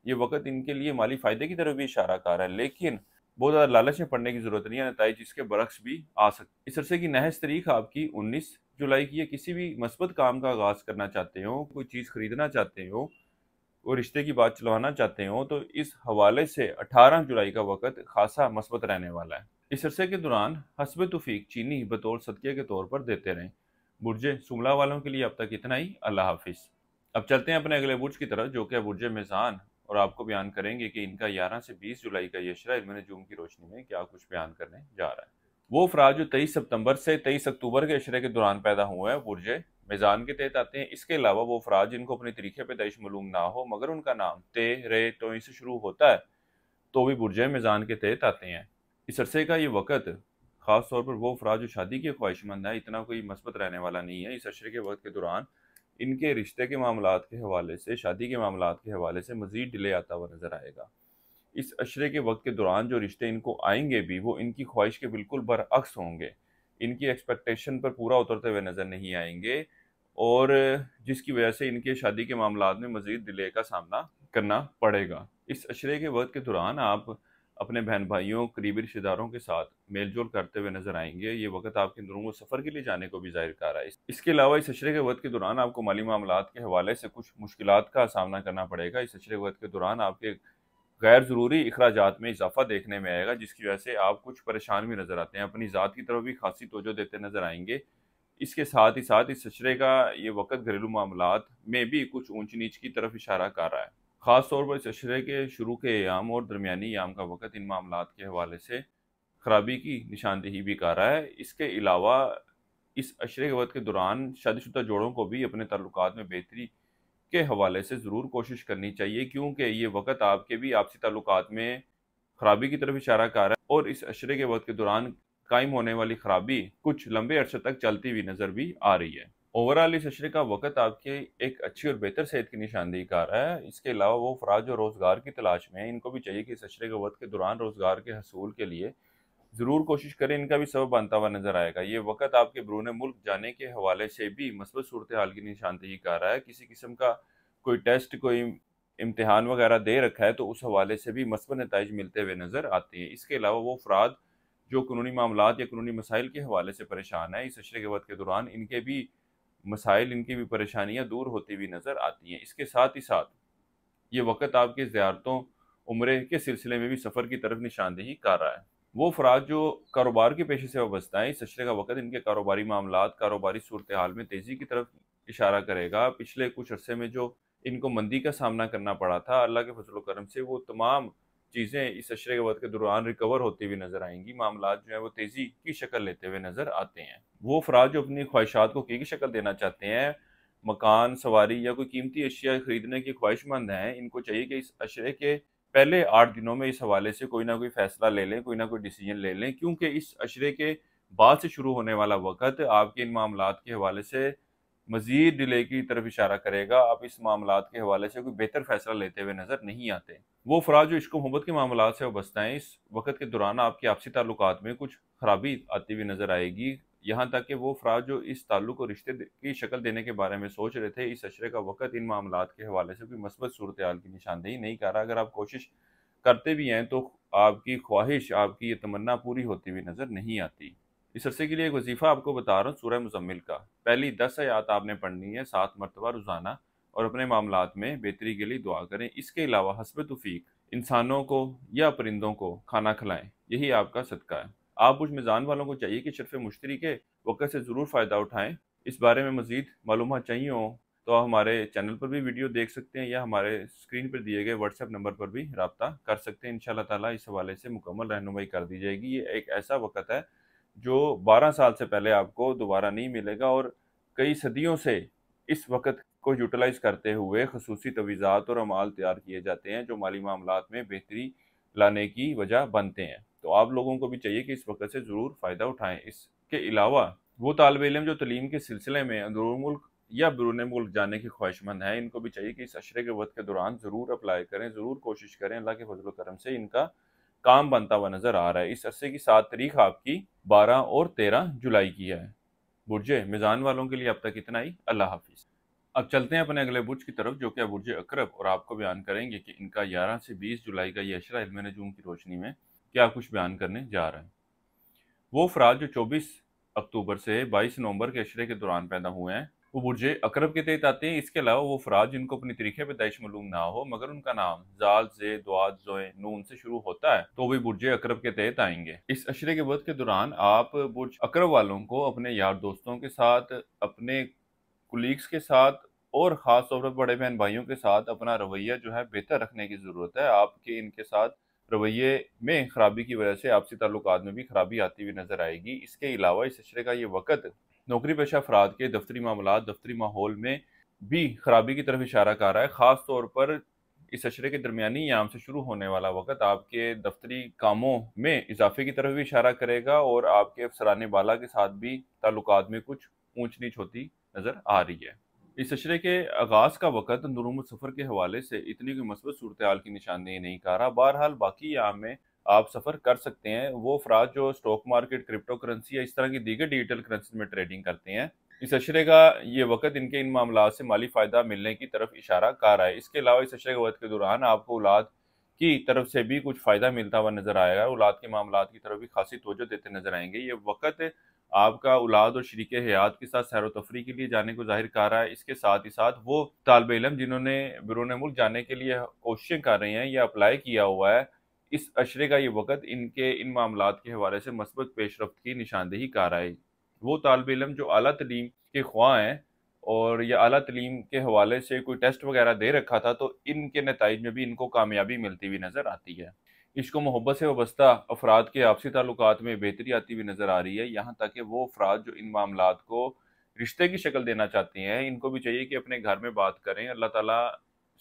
ये वक्त इनके लिए माली फ़ायदे की तरफ भी इशारा कर रहा है, लेकिन बहुत ज़्यादा लालच में पड़ने की ज़रूरत नहीं है, नताइज इसके बरक्स भी आ सकते। इस अरसे की नहज तारीख आपकी 19 जुलाई की है। किसी भी मस्बत काम का आगाज़ करना चाहते हो, कोई चीज़ खरीदना चाहते हो, कोई रिश्ते की बात चलवाना चाहते हो, तो इस हवाले से 18 जुलाई का वक्त खासा मस्बत रहने वाला है। इस अरसे के दौरान हस्ब तौफीक चीनी बतौर सदक़े के तौर पर देते रहें। बुर्ज सुमला वालों के लिए अब तक इतना ही। अल्लाह हाफिज़। अब चलते हैं अपने अगले बुर्ज की तरफ, जो कि है बुर्ज मीज़ान, और आपको बयान करेंगे कि इनका 11 से 20 जुलाई का ये अशरा इल्म नजूम की रोशनी में क्या कुछ बयान करने जा रहा है। वो अफराद जो 23 सितंबर से 23 अक्टूबर के अशरे के दौरान पैदा हुए हैं, बुर्ज मीज़ान के तहत आते हैं। इसके अलावा वो अफराद जिनको अपनी तरीक़े पैदाइश मालूम ना हो मगर उनका नाम ते रे टोई से शुरू होता है, तो भी बुर्ज मीज़ान के तहत आते हैं। इस अरसे का ये वक्त ख़ास तौर पर वो अफराद जो शादी के ख्वाहिशमंद है, इतना कोई मस्बत रहने वाला नहीं है। इस अशरे के वक्त के दौरान इनके रिश्ते के मामलात के हवाले से, शादी के मामलात के हवाले से मज़ीद डिले आता हुआ नज़र आएगा। इस अशरे के वक्त के दौरान जो रिश्ते इनको आएंगे भी, वो इनकी ख्वाहिश के बिल्कुल बरअक्स होंगे। इनकी एक्सपेक्टेशन पर पूरा उतरते हुए नज़र नहीं आएंगे, और जिसकी वजह से इनके शादी के मामलात में मज़ीद डिले का सामना करना पड़ेगा। इस अशरे के वक्त के दौरान आप अपने बहन भाइयों, करीबी रिश्तेदारों के साथ मेल जोल करते हुए नजर आएंगे। ये वक्त आपके अंदरों को सफ़र के लिए जाने को भी ज़ाहिर कर रहा है। इसके अलावा इस अशरे के वक्त के दौरान आपको माली मामलात के हवाले से कुछ मुश्किलात का सामना करना पड़ेगा। इस अशरे के वक्त के दौरान आपके गैर ज़रूरी अखराजात में इजाफा देखने में आएगा, जिसकी वजह से आप कुछ परेशान भी नज़र आते हैं। अपनी ज़ात की तरफ भी खासी तवज्जो देते नज़र आएंगे। इसके साथ ही साथ इस अशरे का ये वक्त घरेलू मामलात में भी कुछ ऊंच नीच की तरफ इशारा कर रहा है। ख़ास तौर पर इस अशरे के शुरू के अयाम और दरमियानी अयाम का वक्त इन मामलात के हवाले से खराबी की निशानदेही भी कर रहा है। इसके अलावा इस अशरे के वक्त के दौरान शादीशुदा जोड़ों को भी अपने ताल्लुकात में बेहतरी के हवाले से ज़रूर कोशिश करनी चाहिए, क्योंकि ये वक्त आपके भी आपसी ताल्लुकात में खराबी की तरफ इशारा कर रहा है, और इस अशरे के वक्त के दौरान कायम होने वाली खराबी कुछ लंबे अरसे तक चलती हुई नज़र भी आ रही है। ओवरऑल इस अशरे का वक्त आपके एक अच्छी और बेहतर सेहत की निशानदेही कर रहा है। इसके अलावा वो अफराद जो रोज़गार की तलाश में हैं, इनको भी चाहिए कि इस अशरे के वक्त के दौरान रोज़गार के हसूल के लिए ज़रूर कोशिश करें। इनका भी सबब बनता हुआ नज़र आएगा। ये वक्त आपके बैरून मुल्क जाने के हवाले से भी मस्बत सूरत हाल की निशानदेही कर रहा है। किसी किस्म का कोई टेस्ट, कोई इम्तिहान वगैरह दे रखा है, तो उस हवाले से भी मस्बत नताइज मिलते हुए नज़र आते हैं। इसके अलावा वो अफराद जो कानूनी मामलात या कानूनी मसाइल के हवाले से परेशान है, इस अशरे के वक्त के दौरान इनके भी मसाइल, इनकी भी परेशानियाँ दूर होती हुई नज़र आती हैं। इसके साथ ही साथ ये वक्त आपके ज़ियारतों, उम्रे के सिलसिले में भी सफ़र की तरफ निशानदेही कर रहा है। वो अफराद जो कारोबार के पेशे से वाबस्ता है, इस अशरे का वक्त इनके कारोबारी मामलात, कारोबारी सूरत हाल में तेज़ी की तरफ इशारा करेगा। पिछले कुछ अरसे में जो इनको मंदी का सामना करना पड़ा था, अल्लाह के फजल करम से वो तमाम चीज़ें इस अशरे के वक्त के दौरान रिकवर होती हुई नज़र आएंगी। मामलात जो है वो तेज़ी की शक्ल लेते हुए नज़र आते हैं। वो अफराद जो अपनी ख्वाहिशात को की शक्ल देना चाहते हैं, मकान, सवारी या कोई कीमती अशिया खरीदने की ख्वाहिशमंद हैं, इनको चाहिए कि इस अशरे के पहले 8 दिनों में इस हवाले से कोई ना कोई फ़ैसला ले लें, कोई ना कोई डिसीजन ले लें, क्योंकि इस अशरे के बाद से शुरू होने वाला वक़्त आपके इन मामलात के हवाले से मज़ीद डिले की तरफ इशारा करेगा। आप इस मामलात के हवाले से कोई बेहतर फ़ैसला लेते हुए नज़र नहीं आते। वो अफराद जो इश्क मोहब्बत के मामलात से वाबस्ता हैं, इस वक़्त के दौरान आपके आपसी ताल्लुकात में कुछ खराबी आती हुई नज़र आएगी। यहाँ तक कि वो अफराद जो इस ताल्लुक को रिश्ते की शक्ल देने के बारे में सोच रहे थे, इस अशरे का वक़्त इन मामलात के हवाले से कोई मस्बत सूरत हाल की निशानदेही नहीं कर रहा। अगर आप कोशिश करते भी हैं, तो आपकी ख्वाहिश, आपकी ये तमन्ना पूरी होती हुई नज़र नहीं आती। इस अरसे के लिए एक वजीफ़ा आपको बता रहा हूँ, सूरह मुज़म्मिल का। पहली 10 आयत आपने पढ़नी है 7 मरतबा रोज़ाना, और अपने मामलात में बेहतरी के लिए दुआ करें। इसके अलावा हस्ब तौफीक इंसानों को या परिंदों को खाना खिलाएं, यही आपका सदका है। आप कुछ मीज़ान वालों को चाहिए कि शर्फ़ मुश्तरी के वक़्त से ज़रूर फ़ायदा उठाएँ। इस बारे में मज़ीद मालूमात चाहिए हो तो आप हमारे चैनल पर भी वीडियो देख सकते हैं, या हमारे स्क्रीन पर दिए गए व्हाट्सएप नंबर पर भी रब्ता कर सकते हैं। इंशाअल्लाह ताला इस हवाले से मुकम्मल रहनुमाई कर दी जाएगी। ये एक ऐसा वक़्त है जो 12 साल से पहले आपको दोबारा नहीं मिलेगा, और कई सदियों से इस वक़्त को यूटिलाइज़ करते हुए ख़ुसूसी तवीज़ात और अमाल तैयार किए जाते हैं, जो माली मामलात में बेहतरी लाने की वजह बनते हैं। तो आप लोगों को भी चाहिए कि इस वक़्त से ज़रूर फ़ायदा उठाएँ। इसके अलावा वो तालिब इल्म जो तालीम के सिलसिले में अंदरूनी मुल्क یا بیرون ملک جانے کی خواہشمند ہیں، ان کو بھی چاہیے کہ اس عشرے کے وقت کے دوران ضرور اپلائی کریں، ضرور کوشش کریں۔ اللہ کے فضل و کرم سے ان کا کام بنتا ہوا نظر آ رہا ہے۔ اس عرصے کی 7 تاریخ آپ کی 12 اور 13 جولائی کی ہے۔ برج میزان والوں کے لیے اب تک اتنا ہی۔ اللہ حافظ۔ اب چلتے ہیں اپنے اگلے برج کی طرف جو کہ برج عقرب، اور آپ کو بیان کریں گے کہ ان کا 11 سے 20 جولائی کا یہ عشرہ علم نجوم کی روشنی میں کیا کچھ بیان کرنے جا رہا ہے۔ وہ افراد جو 24 اکتوبر سے 22 نومبر کے عشرے کے دوران پیدا ہوئے ہیں وہ برج عقرب کے تحت آتے ہیں۔ اس کے علاوہ وہ افراد جن کو اپنی تاریخ پیدائش معلوم نہ ہو مگر ان کا نام زال، زے، دواد، زوئے، نون سے شروع ہوتا ہے تو وہ برج عقرب کے تحت آئیں گے۔ اس عشرے کے وقت کے دوران آپ برج عقرب والوں کو اپنے یار دوستوں کے ساتھ، اپنے کولیگز کے ساتھ اور خاص طور پر بڑے بہن بھائیوں کے ساتھ اپنا رویہ جو ہے بہتر رکھنے کی ضرورت ہے۔ آپ کے ان کے ساتھ رویے میں خرابی کی وجہ سے آپسی تعلقات میں بھی خرابی آتی ہوئی نظر آئے گی۔ اس کے علاوہ اس عشرے کا یہ وقت نوکری پیشہ افراد کے دفتری معاملات، دفتری ماحول میں بھی خرابی کی طرف اشارہ کر رہا ہے۔ خاص طور پر اس عشرے کے درمیانی ایام سے شروع ہونے والا وقت آپ کے دفتری کاموں میں اضافے کی طرف بھی اشارہ کرے گا اور آپ کے افسران بالا کے ساتھ بھی تعلقات میں کچھ اونچ نیچ ہوتی نظر آ رہی ہے۔ اس عشرے کے آغاز کا وقت نجوم السفر کے حوالے سے اتنی کوئی مثبت صورتحال کی نشاندہی نہیں کر رہا۔ بہرحال باقی ایام میں آپ سفر کر سکتے ہیں۔ وہ افراد جو اسٹاک مارکیٹ، کرپٹو کرنسی یا اس طرح کی دیگر ڈیجیٹل کرنسی میں ٹریڈنگ کرتے ہیں، اس عشرے کا یہ وقت ان کے ان معاملات سے مالی فائدہ ملنے کی طرف اشارہ کر رہا ہے۔ اس کے علاوہ اس عشرے کے وقت کے دوران آپ کو اولاد کی طرف سے بھی کچھ فائدہ ملتا ہوا نظر آئے گا۔ اولاد کے معاملات کی طرف بھی خاصی توجہ دیتے نظر آئیں گے۔ یہ وقت آپ کا اولاد اور شریک حیات کے ساتھ سیر و تفریح کے لیے جانے کو ظاہر کر رہا ہے۔ اس کے ساتھ ہی ساتھ وہ طالب علم جنہوں نے بیرون ملک جانے کے لیے کوششیں کر رہے ہیں یا اپلائی کیا ہوا ہے، اس عشرے کا یہ وقت ان کے ان معاملات کے حوالے سے مثبت پیش رفت کی نشاندہی کر رہا ہے۔ وہ طالب علم جو اعلیٰ تعلیم کے خواہاں ہیں اور یا اعلیٰ تعلیم کے حوالے سے کوئی ٹیسٹ وغیرہ دے رکھا تھا تو ان کے نتائج میں بھی ان کو کامیابی ملتی ہوئی نظر آتی ہے۔ عشق و محبت سے وابستہ افراد کے آپسی تعلقات میں بہتری آتی ہوئی نظر آ رہی ہے، یہاں تک کہ وہ افراد جو ان معاملات کو رشتے کی شکل دینا چاہتے ہیں ان کو بھی چاہیے کہ اپنے گھر میں بات کریں۔ اللہ تعالیٰ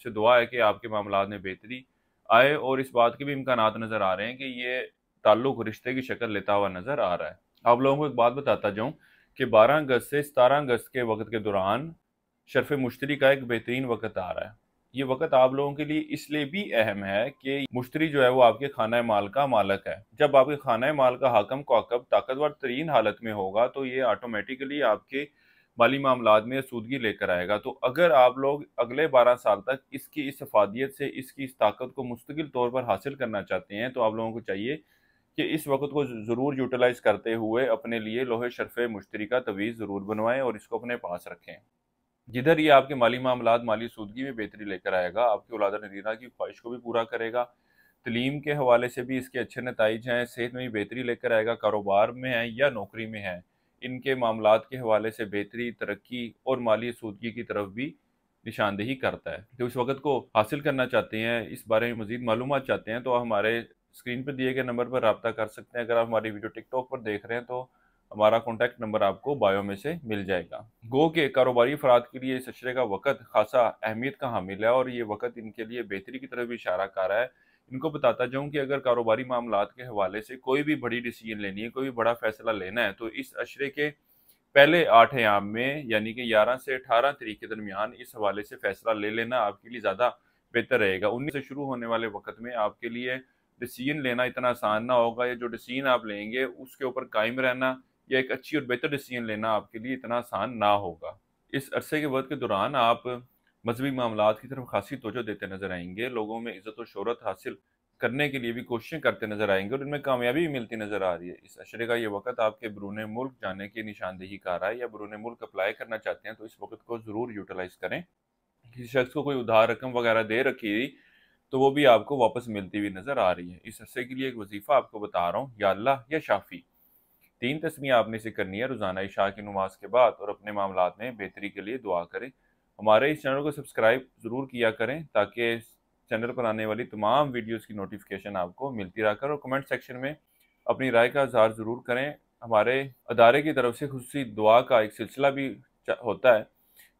سے دعا ہے کہ آپ کے معاملات میں بہتری آئے، اور اس بات کے بھی امکانات نظر آ رہے ہیں کہ یہ تعلق رشتے کی شکل لیتا ہوا نظر آ رہا ہے۔ آپ لوگوں کو ایک بات بتاتا جاؤں کہ 12 اگست سے 17 اگست کے وقت کے دوران شرف مشتری کا ایک بہترین وقت آ رہا ہے۔ یہ وقت آپ لوگوں کے لیے اس لیے بھی اہم ہے کہ مشتری جو ہے وہ آپ کے خانہ مال کا مالک ہے۔ جب آپ کے خانہ مال کا حاکم کوکب طاقتور ترین حالت میں ہوگا تو یہ آٹومیٹیکلی آپ کے مالی معاملات میں سودگی لے کر آئے گا۔ تو اگر آپ لوگ اگلے 12 سال تک اس کی اس افادیت سے، اس کی اس طاقت کو مستقل طور پر حاصل کرنا چاہتے ہیں تو آپ لوگوں کو چاہیے کہ اس وقت کو ضرور یوٹیلائز کرتے ہوئے اپنے لیے لوہے شرف مشتری کا تعویذ ضرور بنوائیں اور اس کو اپنے پاس رکھیں۔ جدھر یہ آپ کے مالی معاملات، مالی سودگی میں بہتری لے کر آئے گا، آپ کی اولاد نذیرہ کی خواہش کو بھی پورا کرے گا، تعلیم کے حوالے سے بھی اس کے اچھے نتائج ہیں، صحت میں بھی بہتری لے کر آئے گا، کاروبار میں ہیں یا نوکری میں ہیں، ان کے معاملات کے حوالے سے بہتری، ترقی اور مالی سودگی کی طرف بھی نشاندہی کرتا ہے۔ تو اس وقت کو حاصل کرنا چاہتے ہیں، اس بارے میں مزید معلومات چاہتے ہیں تو ہمارے اسکرین پر دیے گئے نمبر پر رابطہ کر سکتے ہیں۔ اگر آپ ہماری ویڈیو ٹک ٹاک پر دیکھ رہے ہیں تو ہمارا کانٹیکٹ نمبر آپ کو بایو میں سے مل جائے گا۔ گو کہ کاروباری افراد کے لیے اس عشرے کا وقت خاصا اہمیت کا حامل ہے اور یہ وقت ان کے لیے بہتری کی طرف بھی اشارہ کر رہا ہے۔ ان کو بتاتا جاؤں کہ اگر کاروباری معاملات کے حوالے سے کوئی بھی بڑی ڈیسیژن لینی ہے، کوئی بھی بڑا فیصلہ لینا ہے تو اس عشرے کے پہلے 8 ایام میں یعنی کہ 11 سے 18 تاریخ کے درمیان اس حوالے سے فیصلہ لے لینا آپ کے لیے زیادہ بہتر رہے گا۔ 19 سے شروع ہونے والے وقت میں آپ کے لیے ڈیسیژن لینا اتنا آسان نہ ہوگا، یا جو ڈیسیژن آپ لیں گے اس کے اوپر قائم رہنا یا ایک اچھی اور بہتر ڈیسیژن لینا آپ کے لیے اتنا آسان نہ ہوگا۔ اس عرصے کے وقت کے دوران آپ مذہبی معاملات کی طرف خاصی توجہ دیتے نظر آئیں گے، لوگوں میں عزت و شہرت حاصل کرنے کے لیے بھی کوششیں کرتے نظر آئیں گے اور ان میں کامیابی بھی ملتی نظر آ رہی ہے۔ اس عشرے کا یہ وقت آپ کے بیرون ملک جانے کی نشاندہی کر رہا ہے، یا بیرون ملک اپلائی کرنا چاہتے ہیں تو اس وقت کو ضرور یوٹیلائز کریں۔ کسی شخص کو کوئی ادھار رقم وغیرہ دے رکھی ہوئی تو وہ بھی آپ کو واپس ملتی ہوئی نظر آ رہی ہے۔ اس عرصے کے لیے ایک وظیفہ آپ کو بتا رہا ہوں، یا اللہ یا شافی، 3 تسمیہ آپ نے سے کرنی ہے روزانہ عشاء کی نماز کے بعد، اور اپنے معاملات میں بہتری کے لیے دعا کریں۔ ہمارے اس چینل کو سبسکرائب ضرور کیا کریں تاکہ چینل پر آنے والی تمام ویڈیوز کی نوٹیفیکیشن آپ کو ملتی رہا کر، اور کمنٹ سیکشن میں اپنی رائے کا اظہار ضرور کریں۔ ہمارے ادارے کی طرف سے خصوصی دعا کا ایک سلسلہ بھی ہوتا ہے،